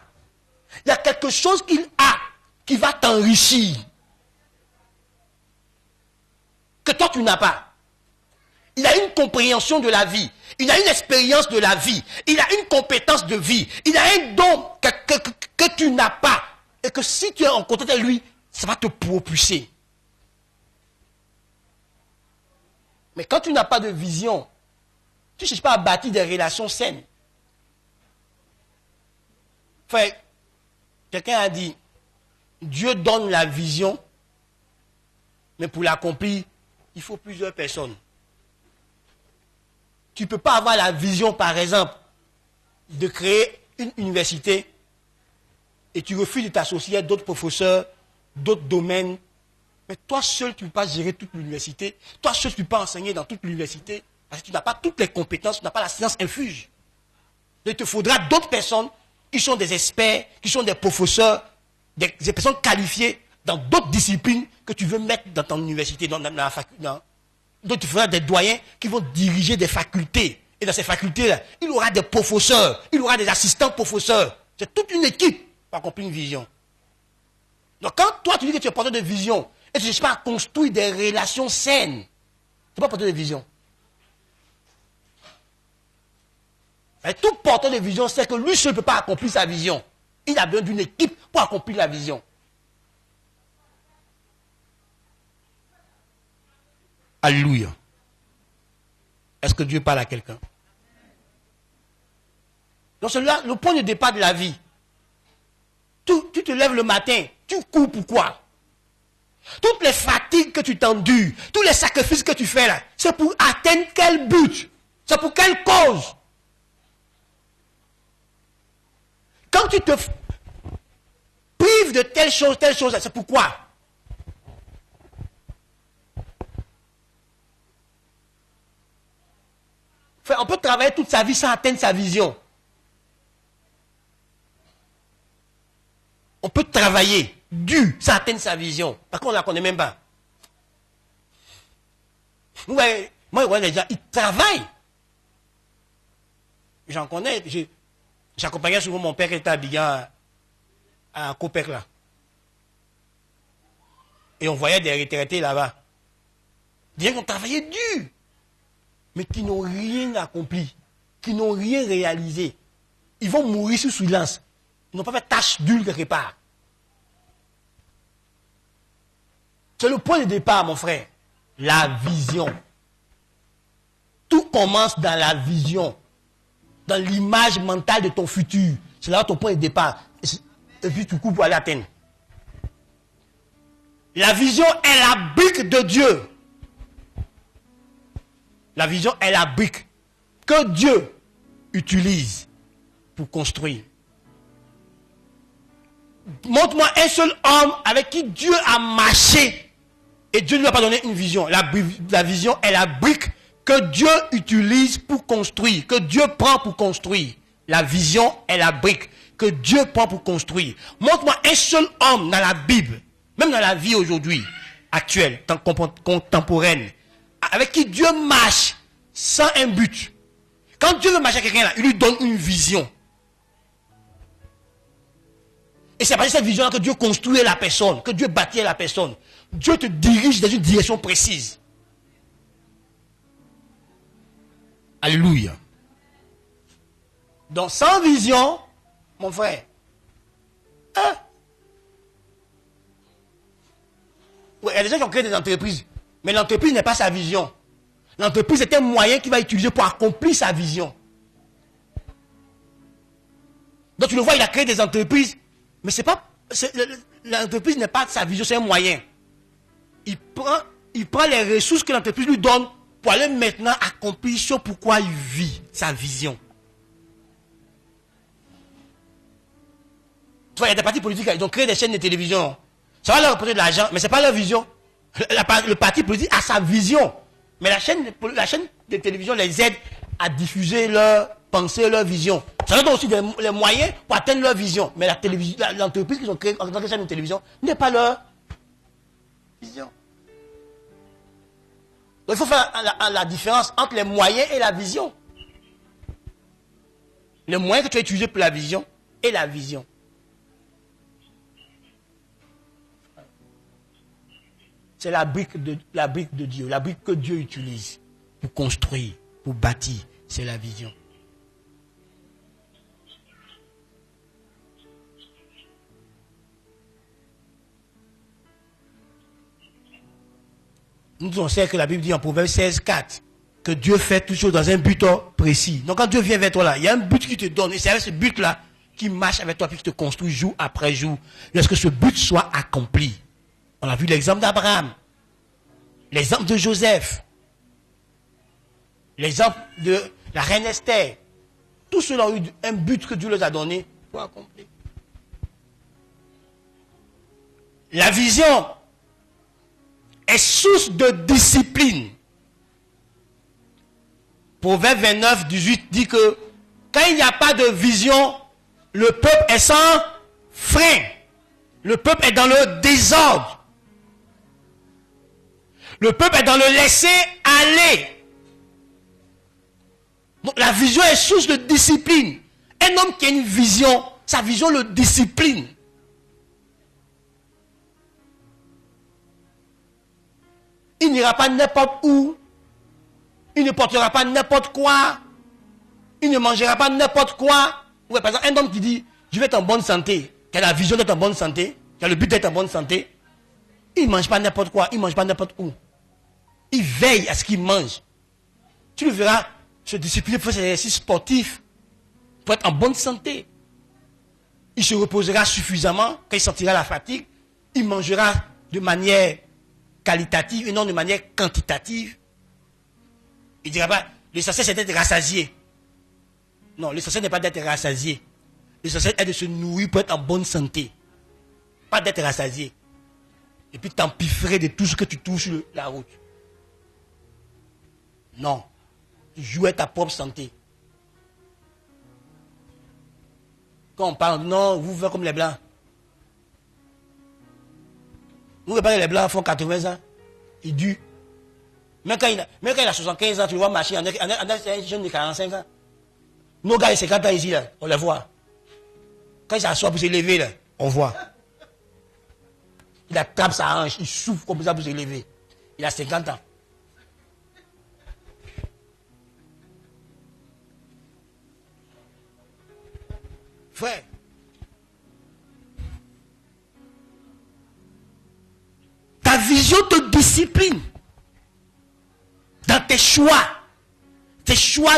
Il y a quelque chose qu'il a qui va t'enrichir, que toi tu n'as pas. Il a une compréhension de la vie, il a une expérience de la vie, il a une compétence de vie, il a un don que tu n'as pas, et que si tu es en contact avec lui, ça va te propulser. Mais quand tu n'as pas de vision, tu ne cherches pas à bâtir des relations saines. Enfin, quelqu'un a dit, Dieu donne la vision, mais pour l'accomplir, il faut plusieurs personnes. Tu ne peux pas avoir la vision, par exemple, de créer une université et tu refuses de t'associer à d'autres professeurs, d'autres domaines. Mais toi seul, tu ne peux pas gérer toute l'université. Toi seul, tu ne peux pas enseigner dans toute l'université parce que tu n'as pas toutes les compétences, tu n'as pas la science infuse. Donc, il te faudra d'autres personnes qui sont des experts, qui sont des professeurs, des personnes qualifiées dans d'autres disciplines que tu veux mettre dans ton université, dans la faculté. Donc, il faudra des doyens qui vont diriger des facultés. Et dans ces facultés-là, il y aura des professeurs, il y aura des assistants professeurs. C'est toute une équipe pour accomplir une vision. Donc, quand toi, tu dis que tu es porteur de vision, et tu ne cherches pas à construire des relations saines, tu n'es pas porteur de vision. Et tout porteur de vision sait que lui seul ne peut pas accomplir sa vision. Il a besoin d'une équipe pour accomplir la vision. Alléluia. Est-ce que Dieu parle à quelqu'un? Donc c'est là le point de départ de la vie. Tu te lèves le matin, tu cours pourquoi? Toutes les fatigues que tu t'endures, tous les sacrifices que tu fais là, c'est pour atteindre quel but? C'est pour quelle cause? Quand tu te prives de telle chose, c'est pourquoi? On peut travailler toute sa vie sans atteindre sa vision. On peut travailler dur sans atteindre sa vision. Parce qu'on ne la connaît même pas. Ouais, moi, les gens, ils travaillent. J'en connais. J'accompagnais souvent mon père qui était à Abidjan, à Copec là. Et on voyait des retraités là-bas. Des gens qui ont travaillé dur, mais qui n'ont rien accompli, qui n'ont rien réalisé. Ils vont mourir sous silence. Ils n'ont pas fait tâche d'huile quelque part. C'est le point de départ, mon frère. La vision. Tout commence dans la vision. Dans l'image mentale de ton futur. C'est là ton point de départ. Et puis tu cours pour aller atteindre. La vision est la brique de Dieu. La vision est la brique que Dieu utilise pour construire. Montre-moi un seul homme avec qui Dieu a marché et Dieu ne lui a pas donné une vision. La vision est la brique que Dieu utilise pour construire, que Dieu prend pour construire. La vision est la brique que Dieu prend pour construire. Montre-moi un seul homme dans la Bible, même dans la vie aujourd'hui, actuelle, contemporaine, avec qui Dieu marche sans un but. Quand Dieu veut marcher avec quelqu'un là, il lui donne une vision. Et c'est à partir de cette vision-là que Dieu construit la personne, que Dieu bâtit la personne. Dieu te dirige dans une direction précise. Alléluia. Donc sans vision, mon frère, il y a des gens qui ont créé des entreprises, mais l'entreprise n'est pas sa vision. L'entreprise est un moyen qu'il va utiliser pour accomplir sa vision. Donc tu le vois, il a créé des entreprises, mais c'est pas, l'entreprise n'est pas sa vision, c'est un moyen. Il prend les ressources que l'entreprise lui donne pour aller maintenant accomplir ce pourquoi il vit, sa vision. Tu vois, il y a des partis politiques, ils ont créé des chaînes de télévision. Ça va leur apporter de l'argent, mais ce n'est pas leur vision. Le parti politique a sa vision. Mais la chaîne de télévision les aide à diffuser leur pensée, leur vision. Ça leur donne aussi les moyens pour atteindre leur vision. Mais l'entreprise qu'ils ont créée en tant que chaîne de télévision n'est pas leur vision. Donc il faut faire la différence entre les moyens et la vision. Les moyens que tu as utilisés pour la vision et la vision. C'est la brique de Dieu, la brique que Dieu utilise pour construire, pour bâtir. C'est la vision. Nous on sait que la Bible dit en Proverbe 16:4 que Dieu fait toutes choses dans un but précis. Donc quand Dieu vient vers toi là, il y a un but qui te donne et c'est avec ce but là qui marche avec toi puis qui te construit jour après jour. Lorsque ce but soit accompli. On a vu l'exemple d'Abraham, l'exemple de Joseph, l'exemple de la reine Esther. Tous ceux-là ont eu un but que Dieu leur a donné pour accomplir. La vision est source de discipline. Proverbe 29:18 dit que quand il n'y a pas de vision, le peuple est sans frein. Le peuple est dans le désordre. Le peuple est dans le laisser aller. Donc la vision est source de discipline. Un homme qui a une vision, sa vision le discipline. Il n'ira pas n'importe où. Il ne portera pas n'importe quoi. Il ne mangera pas n'importe quoi. Ouais, par exemple, un homme qui dit, je vais être en bonne santé, qui a la vision d'être en bonne santé, qui a le but d'être en bonne santé, il ne mange pas n'importe quoi, il ne mange pas n'importe où. Il veille à ce qu'il mange. Tu le verras se discipliner pour faire ses exercices sportifs, pour être en bonne santé. Il se reposera suffisamment, quand il sentira la fatigue, il mangera de manière qualitative et non de manière quantitative. Il ne dira pas, l'essentiel c'est d'être rassasié. Non, l'essentiel n'est pas d'être rassasié. L'essentiel est de se nourrir pour être en bonne santé. Pas d'être rassasié. Et puis t'empiffrer de tout ce que tu trouves sur la route. Non. Tu joues à ta propre santé. Quand on parle, non, vous faites comme les Blancs. Vous regardez les Blancs font 80 ans. Ils durent. Même quand il a 75 ans, tu le vois marcher. On a un jeune de 45 ans. Nos gars de 50 ans ici, là, on les voit. Quand il s'assoit pour se lever, là, on voit. Il attrape sa hanche, il souffle comme ça pour se lever. Il a 50 ans. Frère, ta vision te discipline dans tes choix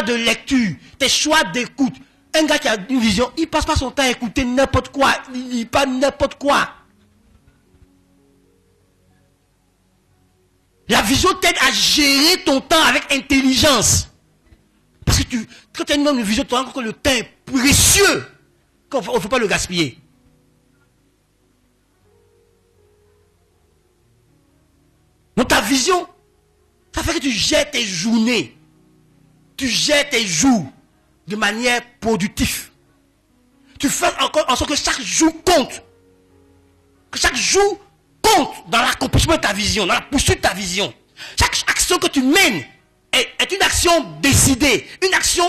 de lecture, tes choix d'écoute. Un gars qui a une vision, il ne passe pas son temps à écouter n'importe quoi, il ne lit pas n'importe quoi. La vision t'aide à gérer ton temps avec intelligence. Parce que quand tu as une vision, tu rends compte que le temps est précieux. On ne faut pas le gaspiller. Donc ta vision, ça fait que tu gères tes journées. Tu gères tes jours de manière productive. Tu fais encore en sorte que chaque jour compte. Que chaque jour compte dans l'accomplissement de ta vision, dans la poursuite de ta vision. Chaque action que tu mènes est une action décidée, une action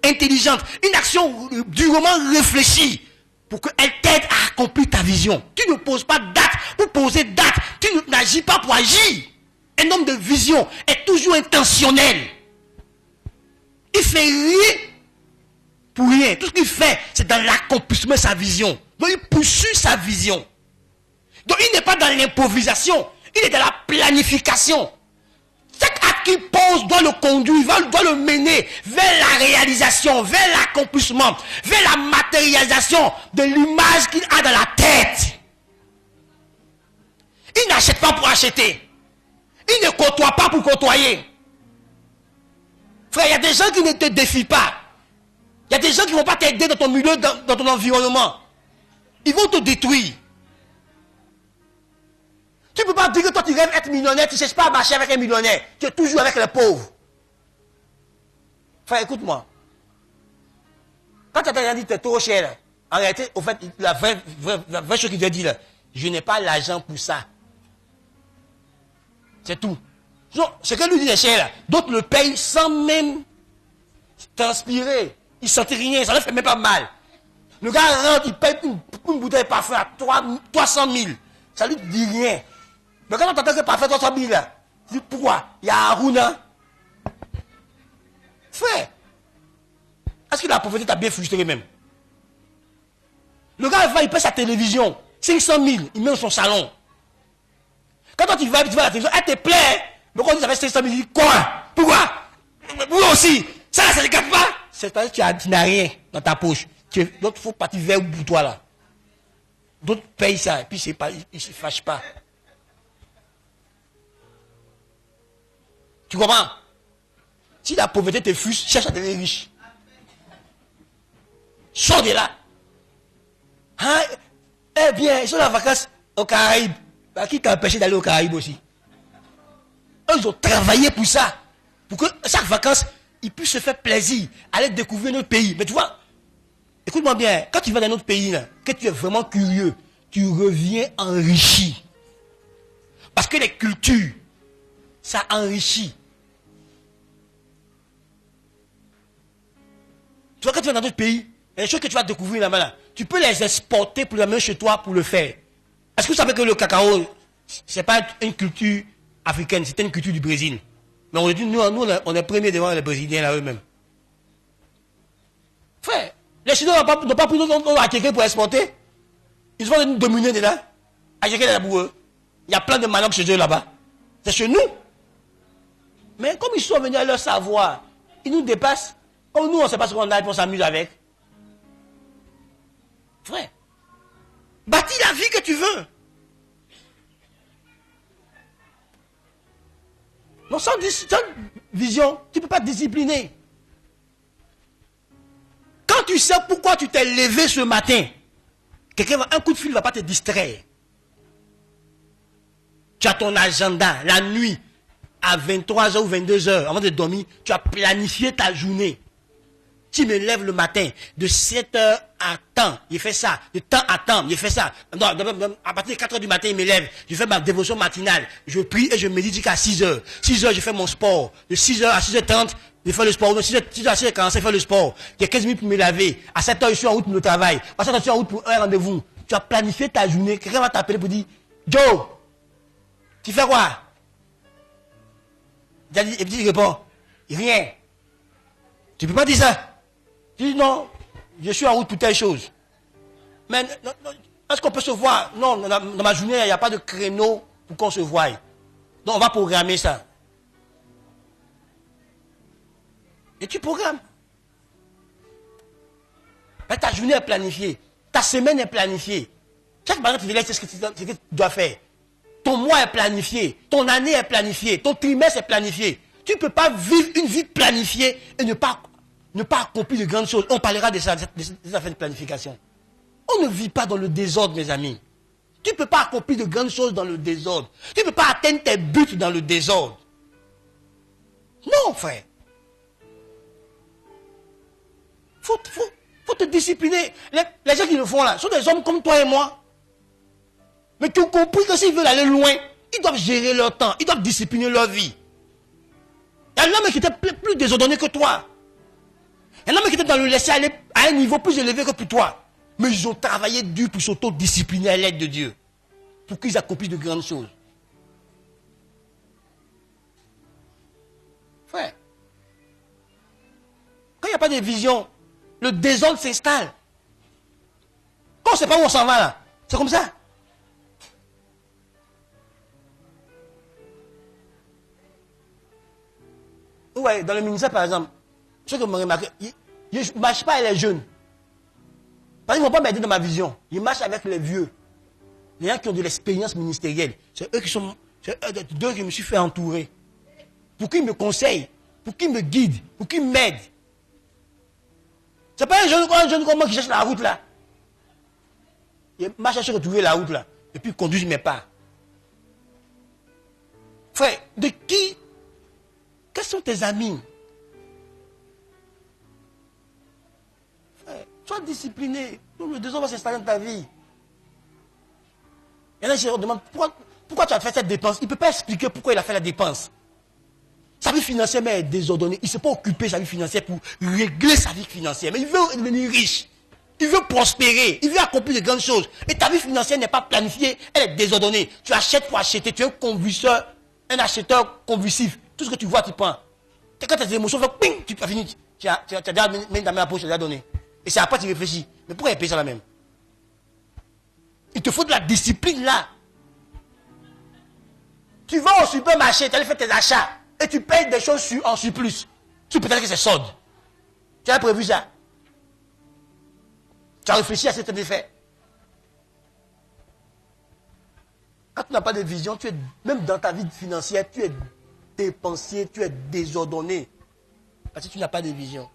intelligente, une action durement réfléchie pour qu'elle t'aide à accomplir ta vision. Tu ne poses pas de date pour poser de date. Tu n'agis pas pour agir. Un homme de vision est toujours intentionnel. Il fait rien pour rien. Tout ce qu'il fait, c'est dans l'accomplissement de sa vision. Donc il poursuit sa vision. Donc il n'est pas dans l'improvisation. Il est dans la planification. Chaque acte qu'il pose doit le conduire, doit le mener vers la réalisation, vers l'accomplissement, vers la matérialisation de l'image qu'il a dans la tête. Il n'achète pas pour acheter. Il ne côtoie pas pour côtoyer. Frère, il y a des gens qui ne te défient pas. Il y a des gens qui ne vont pas t'aider dans ton milieu, dans ton environnement. Ils vont te détruire. Tu ne peux pas dire que toi tu rêves être millionnaire, tu ne cherches pas à marcher avec un millionnaire. Tu es toujours avec les pauvres. Frère, écoute-moi. Quand tu as dit que tu es trop cher, là, en réalité, au fait, la vraie chose qu'il te dit là, je n'ai pas l'argent pour ça. C'est tout. Donc, ce que lui dit est cher là, d'autres le payent sans même transpirer. Il ne sentit rien, ça ne fait même pas mal. Le gars rentre, il paye une bouteille de parfum à 300 000. Ça lui dit rien. Mais quand on t'entend que parfait 300 000 là, tu dis pourquoi? Il y a Aruna. Frère, est-ce que la pauvreté t'a bien frustré même? Le gars, il paie sa télévision, 500 000, il met dans son salon. Quand toi tu vas à la télévision, elle te plaît. Mais quand on dit ça fait 500 000, il dit quoi? Pourquoi? Moi aussi, ça ne regarde pas. C'est-à-dire que tu n'as rien dans ta poche. D'autres faut partir vers le bout toi là. D'autres payent ça, et puis c'est pas, ils ne se fâchent pas. Tu comprends? Si la pauvreté te frustre, cherche à devenir riche. Sors de là. Hein? Eh bien, ils sont en vacances aux Caraïbes. Bah, qui t'a empêché d'aller aux Caraïbes aussi? Eux, ils ont travaillé pour ça. Pour que chaque vacances, ils puissent se faire plaisir, aller découvrir notre pays. Mais tu vois, écoute-moi bien, quand tu vas dans notre pays, là, que tu es vraiment curieux, tu reviens enrichi. Parce que les cultures, ça enrichit. Tu vois, quand tu vas dans d'autres pays, les choses que tu vas découvrir là-bas, là, tu peux les exporter pour les mettre chez toi pour le faire. Est-ce que vous savez que le cacao, ce n'est pas une culture africaine, c'est une culture du Brésil. Mais aujourd'hui, nous on est premiers devant les Brésiliens là eux-mêmes. Frère, les Chinois n'ont pas pris notre acquérir pour exporter. Ils vont nous dominer de là. Acquérir là pour eux. Il y a plein de manioc chez eux là-bas. C'est chez nous. Mais comme ils sont venus à leur savoir, ils nous dépassent. Comme nous, on ne sait pas ce qu'on a et on s'amuse avec. Frère, bâtis la vie que tu veux. Non, sans vision, tu ne peux pas te discipliner. Quand tu sais pourquoi tu t'es levé ce matin, un coup de fil ne va pas te distraire. Tu as ton agenda, la nuit, à 23h ou 22h, avant de dormir, tu as planifié ta journée. Tu me lèves le matin, de 7h à temps, il fait ça. De temps à temps, il fait ça. Non, à partir de 4h du matin, il me lève. Je fais ma dévotion matinale. Je prie et je médite jusqu'à 6h. 6h, je fais mon sport. De 6h à 6h30, je fais le sport. De 6h à 6h40, je fais le sport. Il y a 15 minutes pour me laver. À 7h, je suis en route pour le travail. À 7h, je suis en route pour un rendez-vous. Tu as planifié ta journée. Quelqu'un va t'appeler pour dire, Joe, tu fais quoi? Et puis il répond, rien. Tu ne peux pas dire ça. Tu dis non, je suis en route pour telle chose. Mais est-ce qu'on peut se voir? Non, dans ma journée, il n'y a pas de créneau pour qu'on se voie. Donc on va programmer ça. Et tu programmes. Mais ta journée est planifiée. Ta semaine est planifiée. Chaque matin, tu te lèves, c'est ce que tu dois faire. Ton mois est planifié. Ton année est planifiée. Ton trimestre est planifié. Tu ne peux pas vivre une vie planifiée et ne pas accomplir de grandes choses. On parlera de ça, des affaires de planification. On ne vit pas dans le désordre, mes amis. Tu ne peux pas accomplir de grandes choses dans le désordre. Tu ne peux pas atteindre tes buts dans le désordre. Non, frère. Faut te discipliner. Les gens qui le font là sont des hommes comme toi et moi. Mais tu as compris que s'ils veulent aller loin, ils doivent gérer leur temps. Ils doivent discipliner leur vie. Il y a un homme qui était plus désordonné que toi. Il y a un homme qui était dans le laisser aller à un niveau plus élevé que pour toi. Mais ils ont travaillé dur pour s'auto-discipliner à l'aide de Dieu. Pour qu'ils accomplissent de grandes choses. Frère. Quand il n'y a pas de vision, le désordre s'installe. Quand on ne sait pas où on s'en va là, c'est comme ça. Ouais, dans le ministère par exemple, ceux que vous me remarquez, je ne marche pas avec les jeunes. Parce qu'ils ne vont pas m'aider dans ma vision. Ils marchent avec les vieux. Les gens qui ont de l'expérience ministérielle. C'est eux qui sont. C'est eux d'eux qui me suis fait entourer. Pour qu'ils me conseillent, pour qu'ils me guident, pour qu'ils m'aident. Ce n'est pas un jeune comme moi qui cherche la route là. Il m'a cherché à retrouver la route là. Et puis il conduit mes pas. Frère, de qui? Quels sont tes amis? Frère, sois discipliné. Le désordre va s'installer dans ta vie. Et là, je me demande pourquoi tu as fait cette dépense. Il ne peut pas expliquer pourquoi il a fait la dépense. Sa vie financière est désordonnée. Il ne s'est pas occupé de sa vie financière pour régler sa vie financière. Mais il veut devenir riche. Il veut prospérer, il veut accomplir de grandes choses. Et ta vie financière n'est pas planifiée, elle est désordonnée. Tu achètes pour acheter, tu es un convulseur, un acheteur convulsif. Tout ce que tu vois, tu prends. Et quand tes émotions font ping, tu as fini. Tu as déjà mis ta main à la poche, tu l'as donné. Et c'est après que tu réfléchis. Mais pourquoi il paye ça la même? Il te faut de la discipline là. Tu vas au supermarché, tu allais faire tes achats. Et tu payes des choses en surplus. Tu peux peut-être que c'est solde. Tu as prévu ça. Tu as réfléchi à cet effet. Quand tu n'as pas de vision, tu es, même dans ta vie financière, tu es dépensier, tu es désordonné. Parce que tu n'as pas de vision.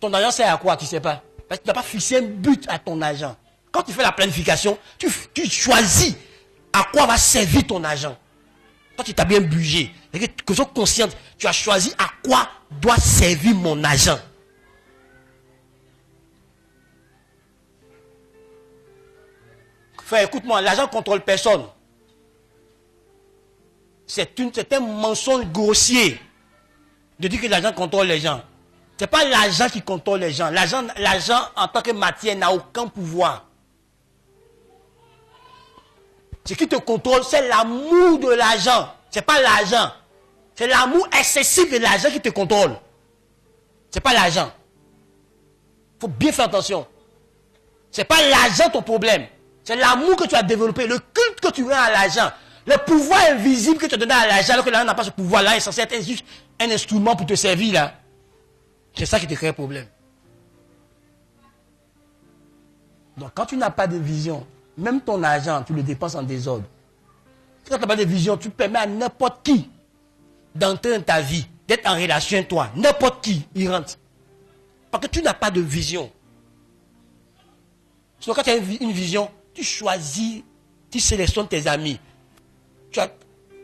Ton argent sert à quoi? Tu ne sais pas. Parce que tu n'as pas fixé un but à ton argent. Quand tu fais la planification, tu choisis à quoi va servir ton argent. Quand tu t'as bien budget, que tu sois consciente, tu as choisi à quoi doit servir mon argent. Frère, écoute-moi, l'argent ne contrôle personne. C'est un mensonge grossier de dire que l'argent contrôle les gens. Ce n'est pas l'argent qui contrôle les gens. L'argent en tant que matière n'a aucun pouvoir. Ce qui te contrôle, c'est l'amour de l'argent. Ce n'est pas l'argent. C'est l'amour excessif de l'argent qui te contrôle. Ce n'est pas l'argent. Il faut bien faire attention. Ce n'est pas l'argent ton problème. C'est l'amour que tu as développé, le culte que tu rends à l'argent, le pouvoir invisible que tu as donné à l'argent, alors que l'argent n'a pas ce pouvoir-là, est censé être juste un instrument pour te servir là. C'est ça qui te crée un problème. Donc quand tu n'as pas de vision, même ton argent, tu le dépenses en désordre. Quand tu n'as pas de vision, tu permets à n'importe qui d'entrer dans ta vie, d'être en relation avec toi. N'importe qui, il rentre. Parce que tu n'as pas de vision. Donc quand tu as une vision, tu choisis, tu sélectionnes tes amis. Tu as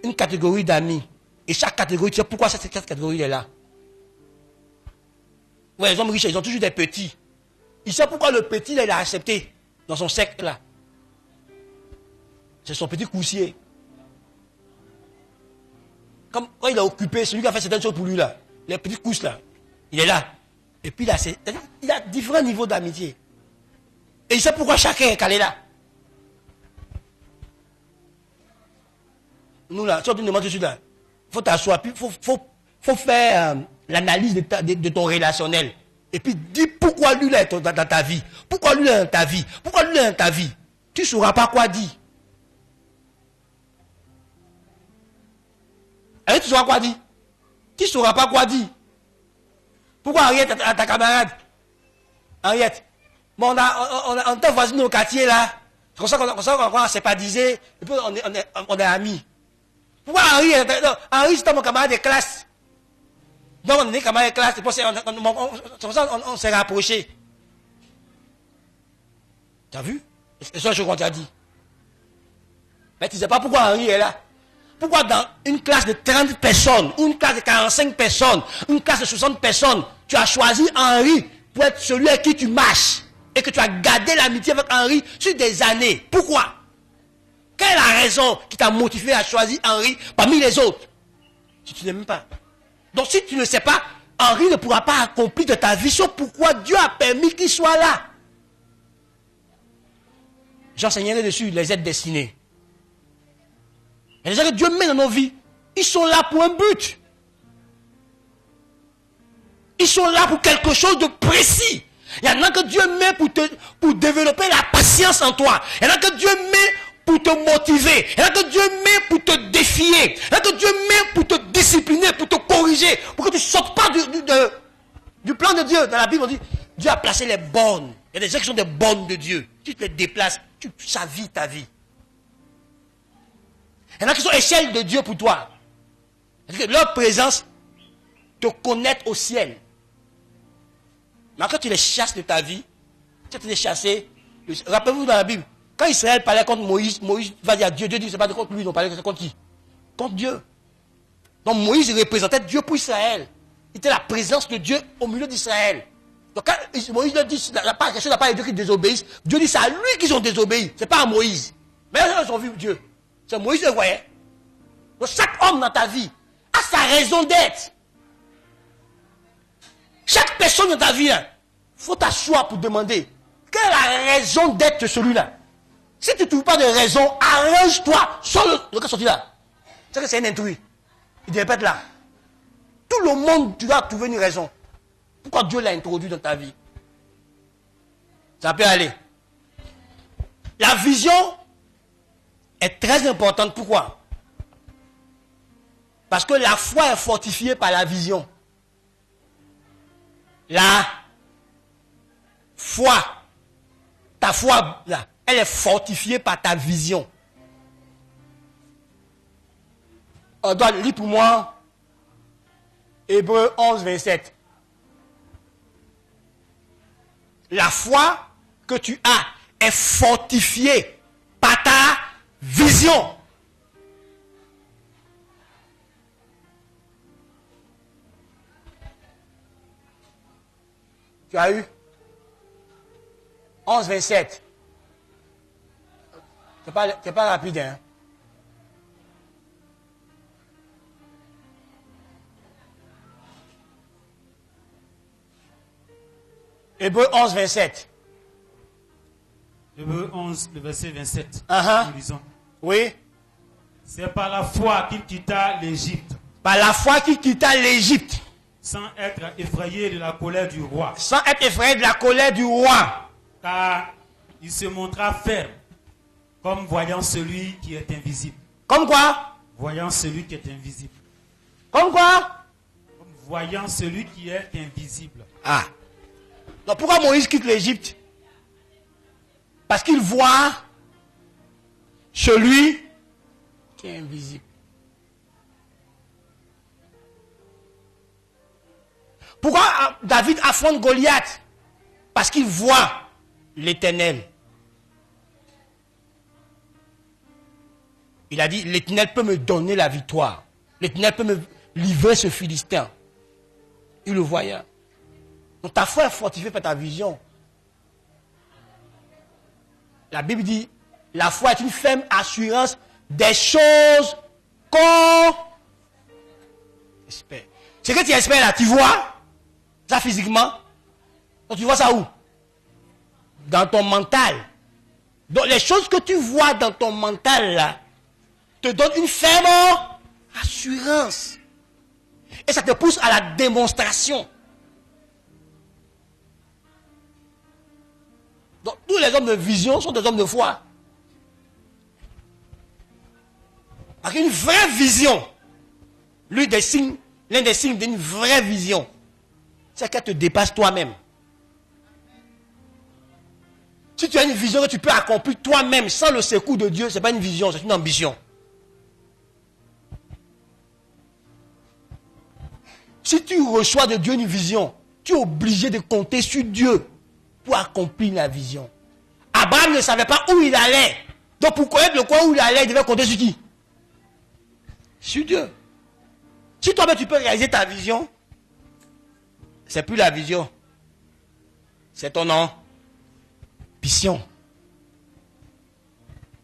une catégorie d'amis. Et chaque catégorie, tu sais pourquoi cette catégorie est là. Ouais, les hommes riches, ils ont toujours des petits. Il sait pourquoi le petit, là, il a accepté dans son cercle là. C'est son petit coussier. Comme quand il a occupé, celui qui a fait certaines choses pour lui là, les petits cousses là, il est là. Et puis là, il a différents niveaux d'amitié. Et il sait pourquoi chacun est calé là. Nous là, si on te demande dessus là, il faut t'asseoir, puis il faut faire l'analyse de ton relationnel. Et puis dis pourquoi lui là est dans ta vie. Pourquoi lui là est dans ta vie. Pourquoi lui là est dans ta vie. Tu ne sauras pas quoi dire. Et tu ne sauras quoi dire. Tu ne sauras pas quoi dire. Pourquoi Henriette à ta camarade? Henriette. Bon, on t'a voisine au quartier là. C'est comme ça qu'on s'est pas disé. Et puis on est amis. Pourquoi Henri c'est mon camarade de classe. Donc on est camarade de classe. C'est comme ça qu'on s'est rapprochés. Tu as vu? C'est ça qu'on t'a dit. Mais tu ne sais pas pourquoi Henri est là. Pourquoi dans une classe de 30 personnes, une classe de 45 personnes, une classe de 60 personnes, tu as choisi Henri pour être celui avec qui tu marches et que tu as gardé l'amitié avec Henri sur des années. Pourquoi? Quelle est la raison qui t'a motivé à choisir Henri parmi les autres? Si tu n'aimes pas. Donc si tu ne sais pas, Henri ne pourra pas accomplir de ta vision pourquoi Dieu a permis qu'il soit là. J'enseignerai dessus les êtres destinés. Et les gens que Dieu met dans nos vies, ils sont là pour un but. Ils sont là pour quelque chose de précis. Il y en a que Dieu met pour développer la patience en toi. Il y en a que Dieu met pour te motiver. Il y en a que Dieu met pour te défier. Il y en a que Dieu met pour te discipliner, pour te corriger, pour que tu ne sortes pas du plan de Dieu. Dans la Bible, on dit, Dieu a placé les bornes. Il y a des gens qui sont des bornes de Dieu. Tu te les déplaces, ça vit ta vie. Il y en a qui sont échelles de Dieu pour toi. C'est-à-dire que leur présence te connecte au ciel. Mais quand tu les chasses de ta vie, tu les chasser. Rappelez-vous dans la Bible, quand Israël parlait contre Moïse, Moïse va dire à Dieu, Dieu dit, c'est pas contre lui, ils ont parlé, c'est contre qui? Contre Dieu. Donc Moïse représentait Dieu pour Israël. Il était la présence de Dieu au milieu d'Israël. Donc quand Moïse leur dit, quelque chose n'a pas de Dieu qui désobéisse, Dieu dit, c'est à lui qu'ils ont désobéi, c'est pas à Moïse. Mais ils ont vu Dieu. C'est Moïse le voyait. Donc chaque homme dans ta vie a sa raison d'être. Chaque personne dans ta vie, il faut t'asseoir pour demander quelle est la raison d'être de celui-là? Si tu ne trouves pas de raison, arrange-toi. Sors le gars sorti là. C'est que c'est un intrus. Il ne devait pas être là. Tout le monde, tu dois trouver une raison. Pourquoi Dieu l'a introduit dans ta vie? Ça peut aller. La vision est très importante. Pourquoi? Parce que la foi est fortifiée par la vision. La foi, ta foi, là, elle est fortifiée par ta vision. On doit lire pour moi Hébreux 11, 27. La foi que tu as est fortifiée par ta vision. Tu as eu 11, 27. C'est pas rapide, hein? Hébreux 11, 27. Hébreux 11, le verset 27. Uh-huh. Nous lisons. Oui. C'est par la foi qu'il quitta l'Égypte. Par la foi qu'il quitta l'Égypte. Sans être effrayé de la colère du roi. Sans être effrayé de la colère du roi. Car il se montra ferme, comme voyant celui qui est invisible. Comme quoi? Voyant celui qui est invisible. Comme quoi? Comme voyant celui qui est invisible. Ah. Donc pourquoi Moïse quitte l'Égypte? Parce qu'il voit celui qui est invisible. Pourquoi David affronte Goliath? Parce qu'il voit l'Éternel. Il a dit, l'Éternel peut me donner la victoire. L'Éternel peut me livrer ce Philistin. Il le voyait. Donc ta foi est fortifiée par ta vision. La Bible dit, la foi est une ferme assurance des choses qu'on espère. Ce que tu espères là, tu vois ça physiquement? Donc tu vois ça où? Dans ton mental. Donc les choses que tu vois dans ton mental là, te donnent une ferme assurance. Et ça te pousse à la démonstration. Donc tous les hommes de vision sont des hommes de foi. Parce qu'une vraie vision, l'un des signes d'une vraie vision, c'est qu'elle te dépasse toi-même. Si tu as une vision que tu peux accomplir toi-même sans le secours de Dieu, ce n'est pas une vision, c'est une ambition. Si tu reçois de Dieu une vision, tu es obligé de compter sur Dieu pour accomplir la vision. Abraham ne savait pas où il allait. Donc pour connaître le coin où il allait, il devait compter sur qui? Sur Dieu. Si toi-même tu peux réaliser ta vision, c'est plus la vision. C'est ton ambition.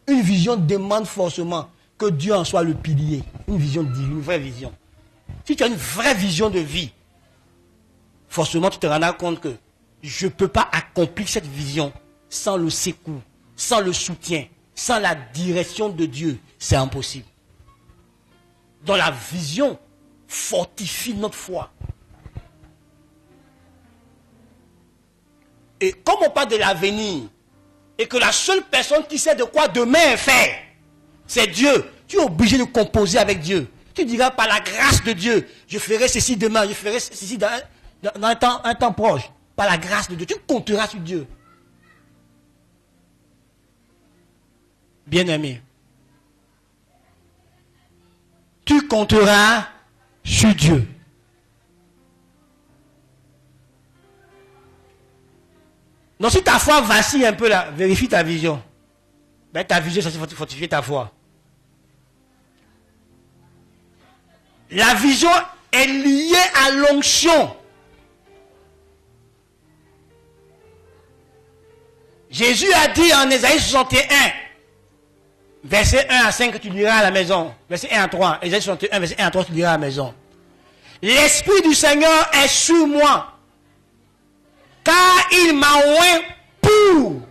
Une vision demande forcément que Dieu en soit le pilier. Une vision divine, une vraie vision. Si tu as une vraie vision de vie, forcément tu te rendras compte que je ne peux pas accomplir cette vision sans le secours, sans le soutien, sans la direction de Dieu. C'est impossible. Donc la vision fortifie notre foi. Et comme on parle de l'avenir, et que la seule personne qui sait de quoi demain est fait, c'est Dieu, tu es obligé de composer avec Dieu. Tu diras par la grâce de Dieu, je ferai ceci demain, je ferai ceci dans un temps proche. Par la grâce de Dieu, tu compteras sur Dieu. Bien-aimé, tu compteras sur Dieu. Donc si ta foi vacille un peu là, vérifie ta vision. Ben, ta vision, ça c'est fortifier ta foi. La vision est liée à l'onction. Jésus a dit en Ésaïe 61, verset 1 à 5 que tu liras à la maison. Verset 1 à 3. Ésaïe 61, verset 1 à 3 tu liras à la maison. L'Esprit du Seigneur est sur moi, car il m'a oint pour pour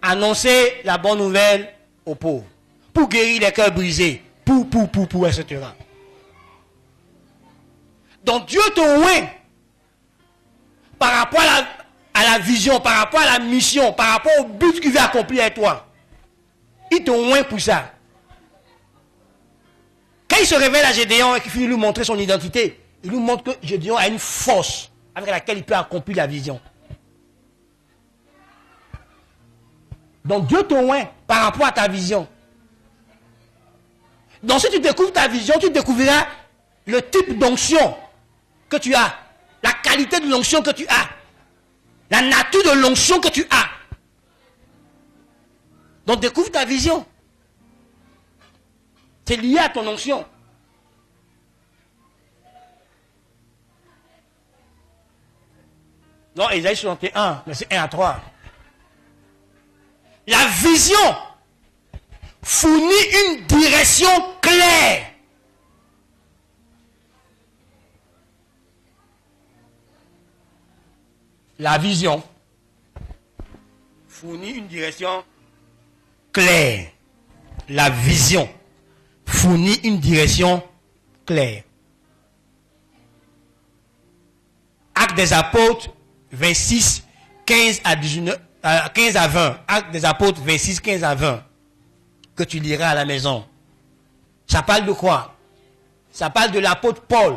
annoncer la bonne nouvelle aux pauvres, pour guérir les cœurs brisés, pour, etc. Donc Dieu te oint par rapport à la vision, par rapport à la mission, par rapport au but qu'il veut accomplir avec toi. Il te oint pour ça. Quand il se révèle à Gédéon et qu'il finit de lui montrer son identité, il lui montre que Gédéon a une force avec laquelle il peut accomplir la vision. Donc Dieu te oint par rapport à ta vision. Donc si tu découvres ta vision, tu découvriras le type d'onction que tu as, la qualité de l'onction que tu as, la nature de l'onction que tu as. Donc découvre ta vision. C'est lié à ton onction. Non, Ésaïe 61, verset 1 à 3. La vision fournit une direction claire. La vision fournit une direction claire. La vision fournit une direction claire. Actes des apôtres 26, 15 à 20. Actes des apôtres 26, 15 à 20. Que tu liras à la maison. Ça parle de quoi? Ça parle de l'apôtre Paul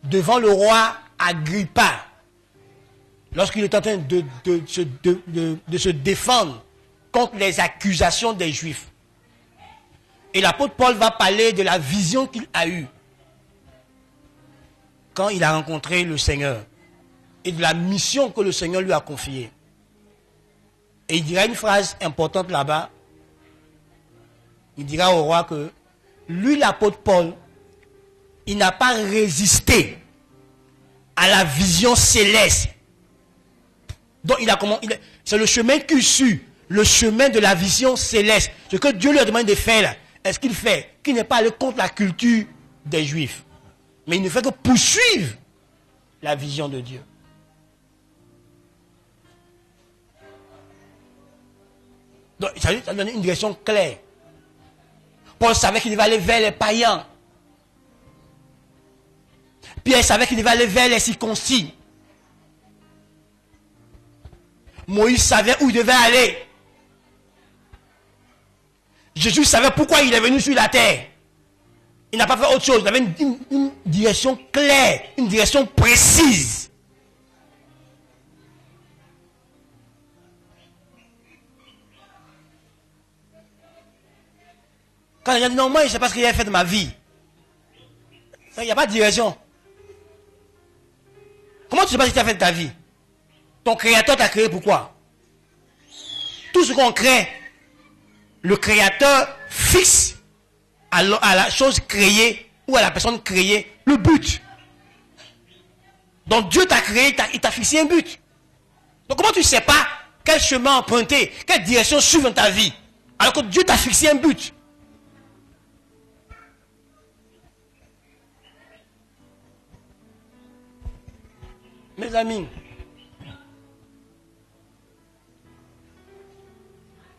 devant le roi Agrippa. Lorsqu'il est en train de se défendre contre les accusations des Juifs. Et l'apôtre Paul va parler de la vision qu'il a eue quand il a rencontré le Seigneur et de la mission que le Seigneur lui a confiée. Et il dira une phrase importante là-bas. Il dira au roi que lui, l'apôtre Paul, il n'a pas résisté à la vision céleste. Donc c'est le chemin qu'il suit, le chemin de la vision céleste. Ce que Dieu lui a demandé de faire là, est-ce qu'il fait? Qu'il n'est pas allé contre la culture des Juifs. Mais il ne fait que poursuivre la vision de Dieu. Donc ça lui a donné une direction claire. Paul savait qu'il devait aller vers les païens. Pierre savait qu'il devait aller vers les circoncis. Moïse savait où il devait aller. Jésus savait pourquoi il est venu sur la terre. Il n'a pas fait autre chose. Il avait une direction claire, une direction précise. Quand il a dit non, moi je ne sais pas ce qu'il a fait de ma vie. Il n'y a pas de direction. Comment tu ne sais pas ce que tu as fait de ta vie? Ton créateur t'a créé pourquoi? Tout ce qu'on crée, le créateur fixe à la chose créée ou à la personne créée le but. Donc Dieu t'a créé, il t'a fixé un but. Donc comment tu ne sais pas quel chemin emprunter, quelle direction suivre dans ta vie, alors que Dieu t'a fixé un but? Mes amis,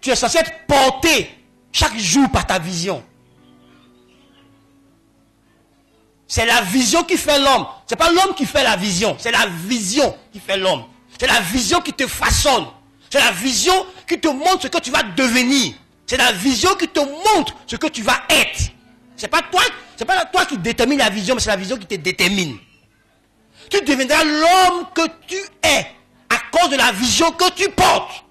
tu es censé être porté chaque jour par ta vision. C'est la vision qui fait l'homme. Ce n'est pas l'homme qui fait la vision. C'est la vision qui fait l'homme. C'est la vision qui te façonne. C'est la vision qui te montre ce que tu vas devenir. C'est la vision qui te montre ce que tu vas être. Ce n'est pas toi qui détermine la vision, mais c'est la vision qui te détermine. Tu deviendras l'homme que tu es à cause de la vision que tu portes.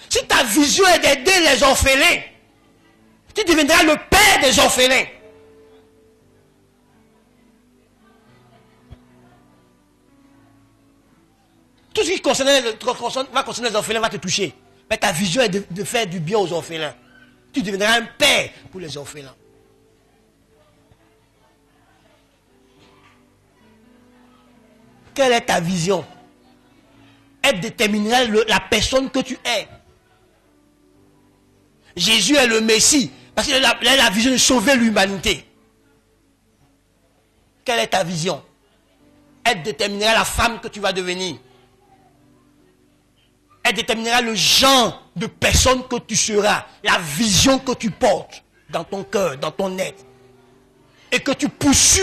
Si ta vision est d'aider les orphelins, tu deviendras le père des orphelins. Tout ce qui va concerner les orphelins va te toucher. Mais ta vision est de faire du bien aux orphelins. Tu deviendras un père pour les orphelins. Quelle est ta vision? Elle déterminera la personne que tu es. Jésus est le Messie parce qu'il a la vision de sauver l'humanité. Quelle est ta vision? elle déterminera la femme que tu vas devenir. Elle déterminera le genre de personne que tu seras, la vision que tu portes dans ton cœur, dans ton être. Et que tu poursuis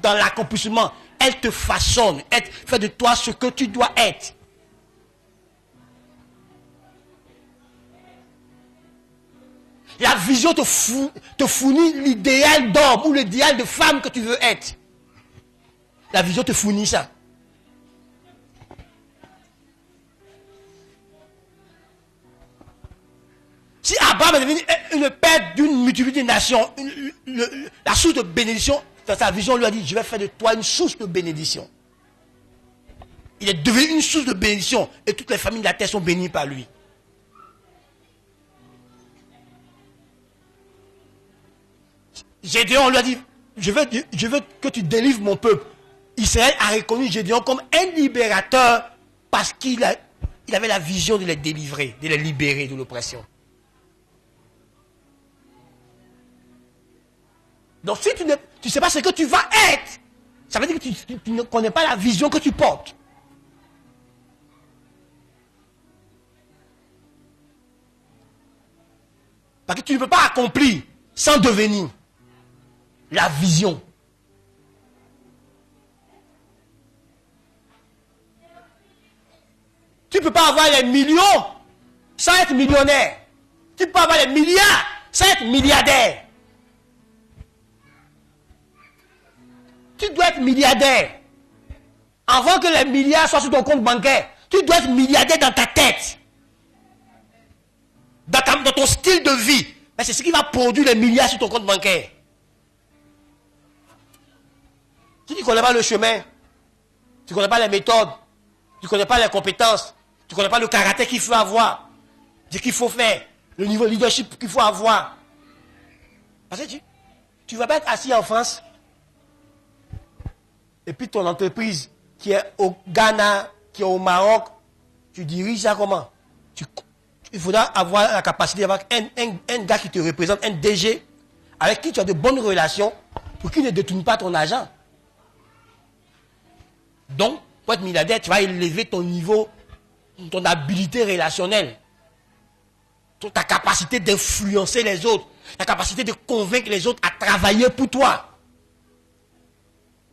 dans l'accomplissement. Elle te façonne, elle fait de toi ce que tu dois être. La vision te fournit l'idéal d'homme ou l'idéal de femme que tu veux être. La vision te fournit ça. Si Abraham est devenu le père d'une multitude de nations, la source de bénédiction, dans sa vision, lui a dit, je vais faire de toi une source de bénédiction. Il est devenu une source de bénédiction et toutes les familles de la terre sont bénies par lui. Gédéon lui a dit, je veux que tu délivres mon peuple. Israël a reconnu Gédéon comme un libérateur parce qu'il avait la vision de les délivrer, de les libérer de l'oppression. Donc si tu ne sais pas ce que tu vas être, ça veut dire que tu ne connais pas la vision que tu portes. Parce que tu ne peux pas accomplir sans devenir la vision. Tu ne peux pas avoir les millions sans être millionnaire. Tu peux pas avoir les milliards sans être milliardaire. Tu dois être milliardaire. Avant que les milliards soient sur ton compte bancaire, tu dois être milliardaire dans ta tête. Dans ton style de vie. Mais c'est ce qui va produire les milliards sur ton compte bancaire. Si tu ne connais pas le chemin, tu ne connais pas les méthodes, tu ne connais pas les compétences, tu ne connais pas le caractère qu'il faut avoir, ce qu'il faut faire, le niveau de leadership qu'il faut avoir. Parce que tu ne vas pas être assis en France, et puis ton entreprise qui est au Ghana, qui est au Maroc, tu diriges ça comment? Il faudra avoir la capacité d'avoir un gars qui te représente, un DG, avec qui tu as de bonnes relations, pour qu'il ne détourne pas ton argent. Donc, pour être milliardaire, tu vas élever ton niveau, ton habilité relationnelle, ta capacité d'influencer les autres, ta capacité de convaincre les autres à travailler pour toi.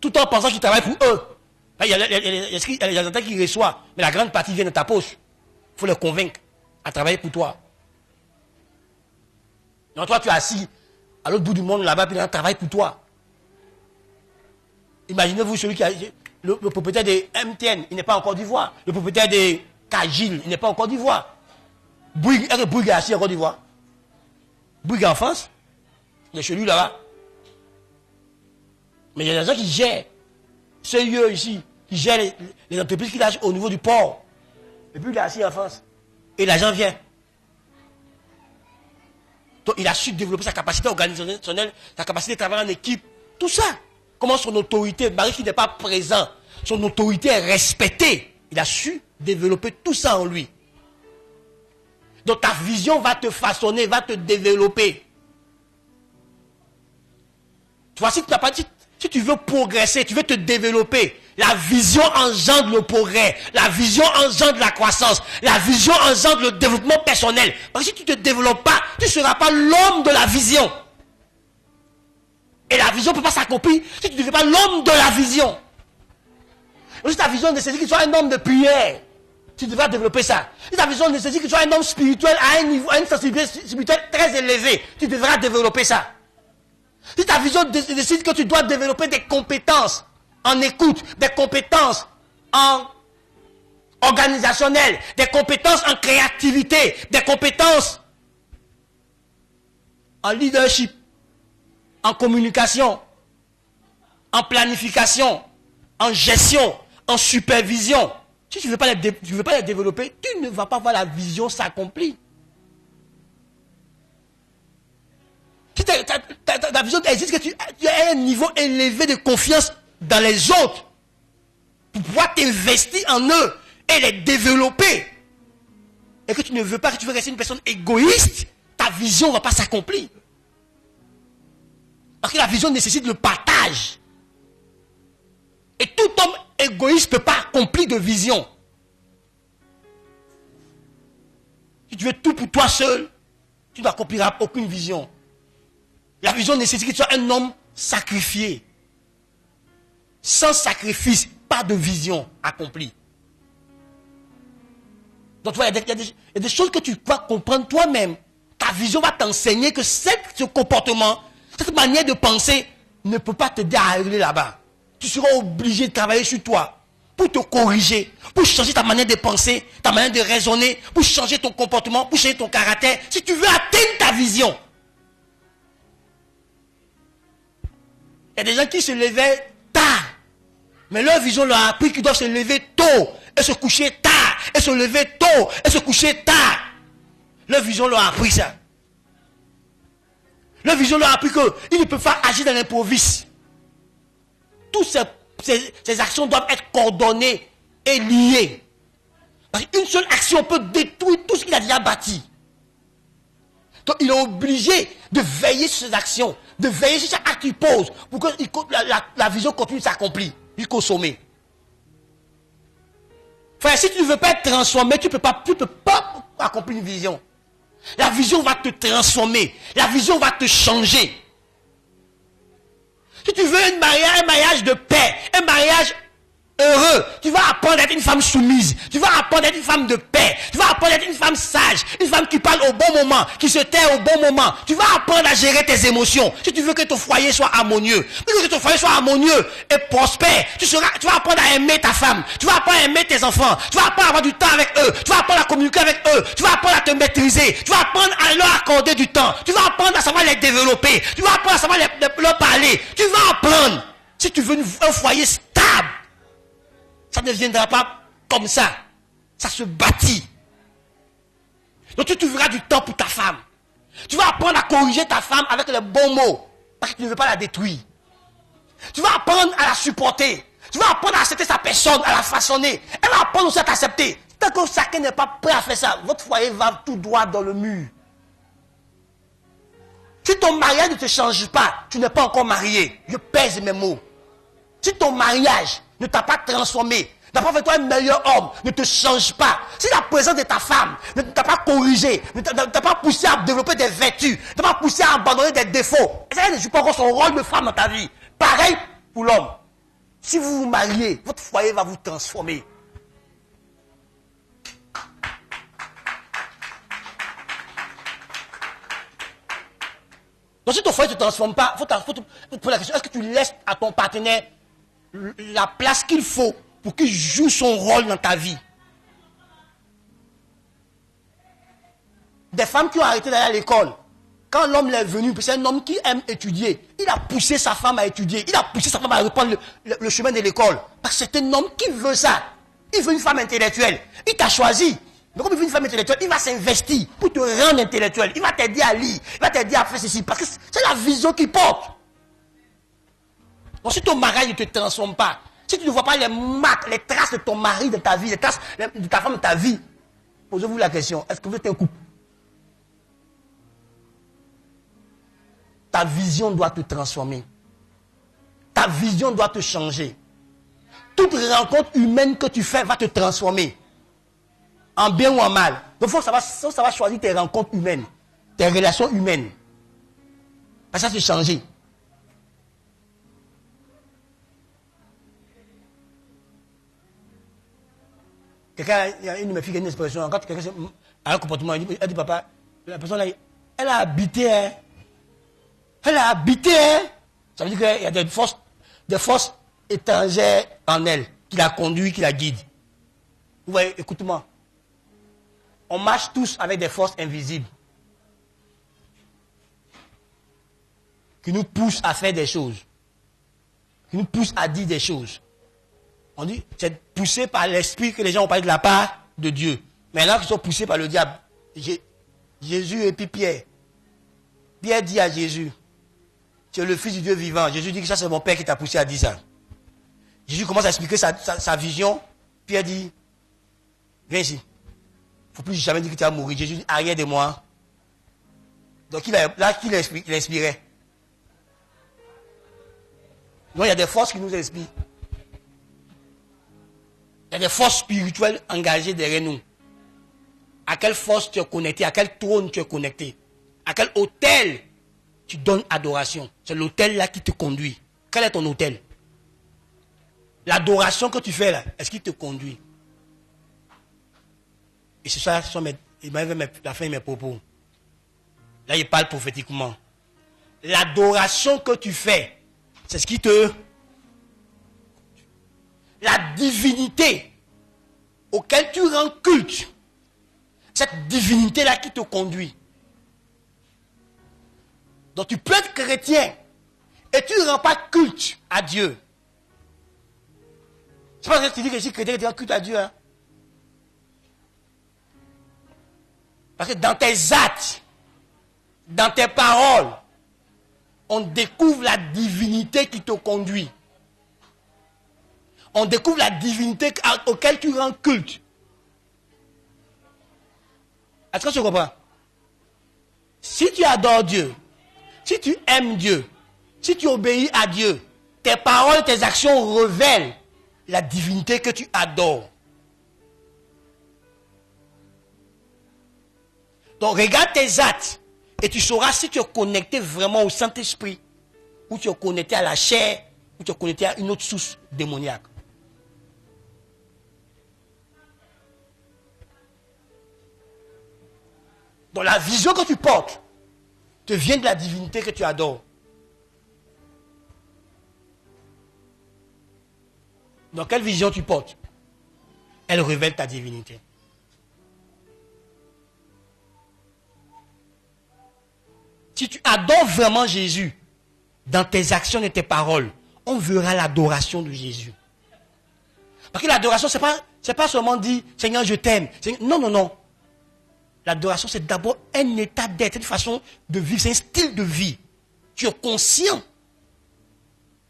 Tout en pensant qu'ils travaillent pour eux. Il y a les gens qui reçoivent, mais la grande partie vient de ta poche. Il faut les convaincre à travailler pour toi. Donc toi, tu es assis à l'autre bout du monde là-bas, puis il travaille pour toi. Imaginez-vous celui qui a... Le propriétaire de MTN, il n'est pas en Côte d'Ivoire. Le propriétaire de Cagil, il n'est pas en Côte d'Ivoire. Bouygues est assis en Côte d'Ivoire. Bouygues en France, il est chez lui là-bas. Mais il y a des gens qui gèrent, sérieux ici, qui gèrent les entreprises qu'il a au niveau du port. Et puis il est assis en France. Et l'argent vient. Donc il a su développer sa capacité organisationnelle, sa capacité de travailler en équipe. Tout ça. Comment son autorité, malgré qu'il n'est pas présent, son autorité est respectée. Il a su développer tout ça en lui. Donc ta vision va te façonner, va te développer. Tu vois, si tu veux progresser, tu veux te développer, la vision engendre le progrès, la vision engendre la croissance, la vision engendre le développement personnel. Parce que si tu ne te développes pas, tu ne seras pas l'homme de la vision. Et la vision ne peut pas s'accomplir si tu ne deviens pas l'homme de la vision. Si ta vision nécessite que tu sois un homme de prière, tu devras développer ça. Si ta vision nécessite que tu sois un homme spirituel à une sensibilité spirituelle très élevée, tu devras développer ça. Si ta vision décide que tu dois développer des compétences en écoute, des compétences en organisationnelles, des compétences en créativité, des compétences en leadership, en communication, en planification, en gestion, en supervision. Si tu ne veux pas les développer, tu ne vas pas voir la vision s'accomplir. Si ta vision existe, que tu as un niveau élevé de confiance dans les autres pour pouvoir t'investir en eux et les développer, et que tu ne veux pas, que tu veux rester une personne égoïste, ta vision ne va pas s'accomplir. Parce que la vision nécessite le partage. Et tout homme égoïste ne peut pas accomplir de vision. Si tu veux tout pour toi seul, tu n'accompliras aucune vision. La vision nécessite que tu sois un homme sacrifié. Sans sacrifice, pas de vision accomplie. Donc, tu vois, il y a des choses que tu dois comprendre toi-même. Ta vision va t'enseigner que ce comportement, cette manière de penser ne peut pas t'aider à arriver là-bas. Tu seras obligé de travailler sur toi pour te corriger, pour changer ta manière de penser, ta manière de raisonner, pour changer ton comportement, pour changer ton caractère, si tu veux atteindre ta vision. Il y a des gens qui se levaient tard, mais leur vision leur a appris qu'ils doivent se lever tôt et se coucher tard, et se lever tôt et se coucher tard. Leur vision leur a appris ça. Leur vision leur a appris qu'ils ne peuvent pas agir dans l'improviste. Toutes ces actions doivent être coordonnées et liées. Parce qu'une seule action peut détruire tout ce qu'il a déjà bâti. Donc il est obligé de veiller sur ses actions, de veiller sur chaque acte qu'il pose, pour que la vision continue de s'accomplir jusqu'au sommet. Frère, si tu ne veux pas être transformé, tu ne peux pas accomplir une vision. La vision va te transformer. La vision va te changer. Si tu veux un mariage de paix, un mariage heureux, tu vas apprendre à être une femme soumise, tu vas apprendre à être une femme de paix, tu vas apprendre à être une femme sage, une femme qui parle au bon moment, qui se tait au bon moment. Tu vas apprendre à gérer tes émotions. Si tu veux que ton foyer soit harmonieux, que ton foyer soit harmonieux et prospère, tu vas apprendre à aimer ta femme, tu vas apprendre à aimer tes enfants, tu vas apprendre à avoir du temps avec eux, tu vas apprendre à communiquer avec eux, tu vas apprendre à te maîtriser, tu vas apprendre à leur accorder du temps, tu vas apprendre à savoir les développer, tu vas apprendre à savoir leur parler, tu vas apprendre. Si tu veux un foyer stable, ça ne viendra pas comme ça. Ça se bâtit. Donc tu trouveras du temps pour ta femme. Tu vas apprendre à corriger ta femme avec les bons mots. Parce que tu ne veux pas la détruire. Tu vas apprendre à la supporter. Tu vas apprendre à accepter sa personne, à la façonner. Elle va apprendre aussi à t'accepter. Tant que chacun n'est pas prêt à faire ça, votre foyer va tout droit dans le mur. Si ton mariage ne te change pas, tu n'es pas encore marié. Je pèse mes mots. Si ton mariage ne t'a pas transformé, n'a pas fait toi un meilleur homme, ne te change pas. Si la présence de ta femme ne t'a pas corrigé, ne t'a pas poussé à développer des vertus, ne t'a pas poussé à abandonner des défauts, ça ne joue pas encore son rôle de femme dans ta vie. Pareil pour l'homme. Si vous vous mariez, votre foyer va vous transformer. Donc si ton foyer ne te transforme pas, il faut te poser la question, est-ce que tu laisses à ton partenaire la place qu'il faut pour qu'il joue son rôle dans ta vie? Des femmes qui ont arrêté d'aller à l'école, quand l'homme est venu, c'est un homme qui aime étudier, il a poussé sa femme à étudier, il a poussé sa femme à reprendre le chemin de l'école, parce que c'est un homme qui veut ça. Il veut une femme intellectuelle, il t'a choisi. Mais comme il veut une femme intellectuelle, il va s'investir pour te rendre intellectuel, il va t'aider à lire, il va t'aider à faire ceci, parce que c'est la vision qu'il porte. Donc si ton mariage ne te transforme pas, si tu ne vois pas les marques, les traces de ton mari dans ta vie, les traces de ta femme dans ta vie, posez-vous la question, est-ce que vous êtes un couple? Ta vision doit te transformer. Ta vision doit te changer. Toute rencontre humaine que tu fais va te transformer. En bien ou en mal. Donc il faut savoir choisir tes rencontres humaines, tes relations humaines. Parce que ça te changer. Quelqu'un, il y a une de mes filles qui a une expression, quand quelqu'un a un comportement, elle dit papa, la personne là, elle a habité, hein. Elle a habité, hein. Ça veut dire qu'il y a des forces étrangères en elle, qui la conduit, qui la guide. Vous voyez, écoute-moi. On marche tous avec des forces invisibles. Qui nous poussent à faire des choses. Qui nous poussent à dire des choses. On dit, c'est poussé par l'esprit que les gens ont parlé de la part de Dieu. Mais là, ils sont poussés par le diable. Jésus et puis Pierre. Pierre dit à Jésus, tu es le fils du Dieu vivant. Jésus dit que ça c'est mon père qui t'a poussé à dire ça. Jésus commence à expliquer sa vision. Pierre dit, viens ici. Il ne faut plus jamais dire que tu vas mourir. Jésus dit, arrière de moi. Donc il inspirait. Donc il y a des forces qui nous inspirent. a des forces spirituelles engagées derrière nous. À quelle force tu es connecté? À quel trône tu es connecté? À quel autel tu donnes adoration? C'est l'autel là qui te conduit. Quel est ton autel? L'adoration que tu fais là, est-ce qu'il te conduit? Et c'est ça, il m'a fait mes propos. Là, il parle prophétiquement. L'adoration que tu fais, c'est ce qui te... La divinité auquel tu rends culte, cette divinité-là qui te conduit. Donc tu peux être chrétien et tu ne rends pas culte à Dieu. C'est pas parce que tu dis que je suis chrétien que tu rends culte à Dieu. Hein? Parce que dans tes actes, dans tes paroles, on découvre la divinité qui te conduit. On découvre la divinité auquel tu rends culte. Est-ce que tu comprends? Si tu adores Dieu, si tu aimes Dieu, si tu obéis à Dieu, tes paroles, tes actions révèlent la divinité que tu adores. Donc regarde tes actes et tu sauras si tu es connecté vraiment au Saint-Esprit, ou tu es connecté à la chair, ou tu es connecté à une autre source démoniaque. Donc la vision que tu portes te vient de la divinité que tu adores. Donc quelle vision tu portes? Elle révèle ta divinité. Si tu adores vraiment Jésus, dans tes actions et tes paroles, on verra l'adoration de Jésus. Parce que l'adoration, c'est pas seulement dire Seigneur, je t'aime. Non, non, non. L'adoration, c'est d'abord un état d'être, une façon de vivre, c'est un style de vie. Tu es conscient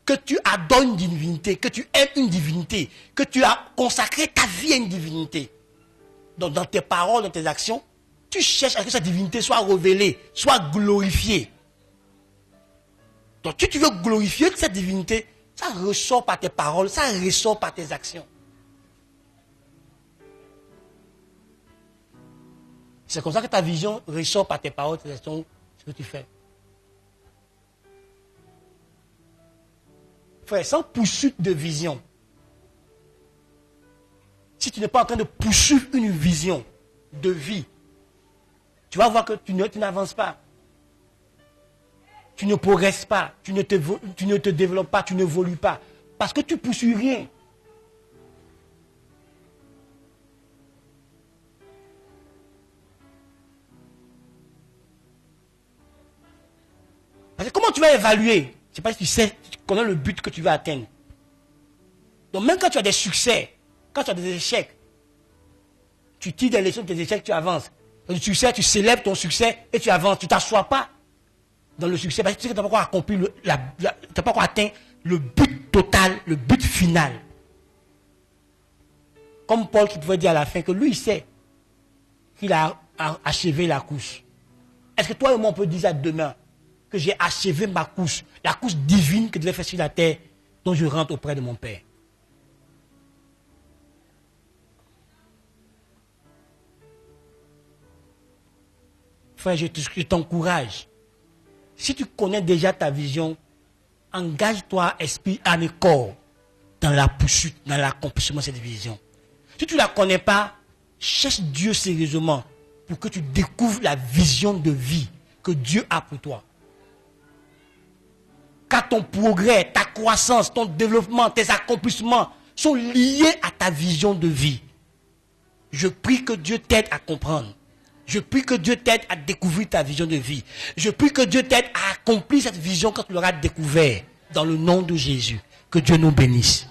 que tu adores une divinité, que tu aimes une divinité, que tu as consacré ta vie à une divinité. Donc dans tes paroles, dans tes actions, tu cherches à ce que cette divinité soit révélée, soit glorifiée. Donc si tu veux glorifier cette divinité, ça ressort par tes paroles, ça ressort par tes actions. C'est comme ça que ta vision ressort par tes paroles, tes actions, ce que tu fais. Frère, sans poursuite de vision, si tu n'es pas en train de poursuivre une vision de vie, tu vas voir que tu n'avances pas. Tu ne progresses pas, tu ne te développes pas, tu n'évolues pas. Parce que tu ne poursuis rien. Parce que comment tu vas évaluer? C'est pas si tu connais le but que tu vas atteindre. Donc même quand tu as des succès, quand tu as des échecs, tu tires des leçons de tes échecs, tu avances. Dans le succès, tu célèbres ton succès et tu avances. Tu ne t'assois pas dans le succès parce que tu sais que tu n'as pas encore accompli, tu n'as pas encore atteint le but total, le but final. Comme Paul qui pouvait dire à la fin que lui, il sait qu'il a achevé la course. Est-ce que toi et moi, on peut dire ça demain? Que j'ai achevé ma course, la course divine que je devais faire sur la terre, dont je rentre auprès de mon Père. Frère, je t'encourage. Si tu connais déjà ta vision, engage-toi, esprit, âme et corps, dans la poursuite, dans l'accomplissement de cette vision. Si tu ne la connais pas, cherche Dieu sérieusement pour que tu découvres la vision de vie que Dieu a pour toi. Car ton progrès, ta croissance, ton développement, tes accomplissements sont liés à ta vision de vie. Je prie que Dieu t'aide à comprendre. Je prie que Dieu t'aide à découvrir ta vision de vie. Je prie que Dieu t'aide à accomplir cette vision quand tu l'auras découvert. Dans le nom de Jésus. Que Dieu nous bénisse.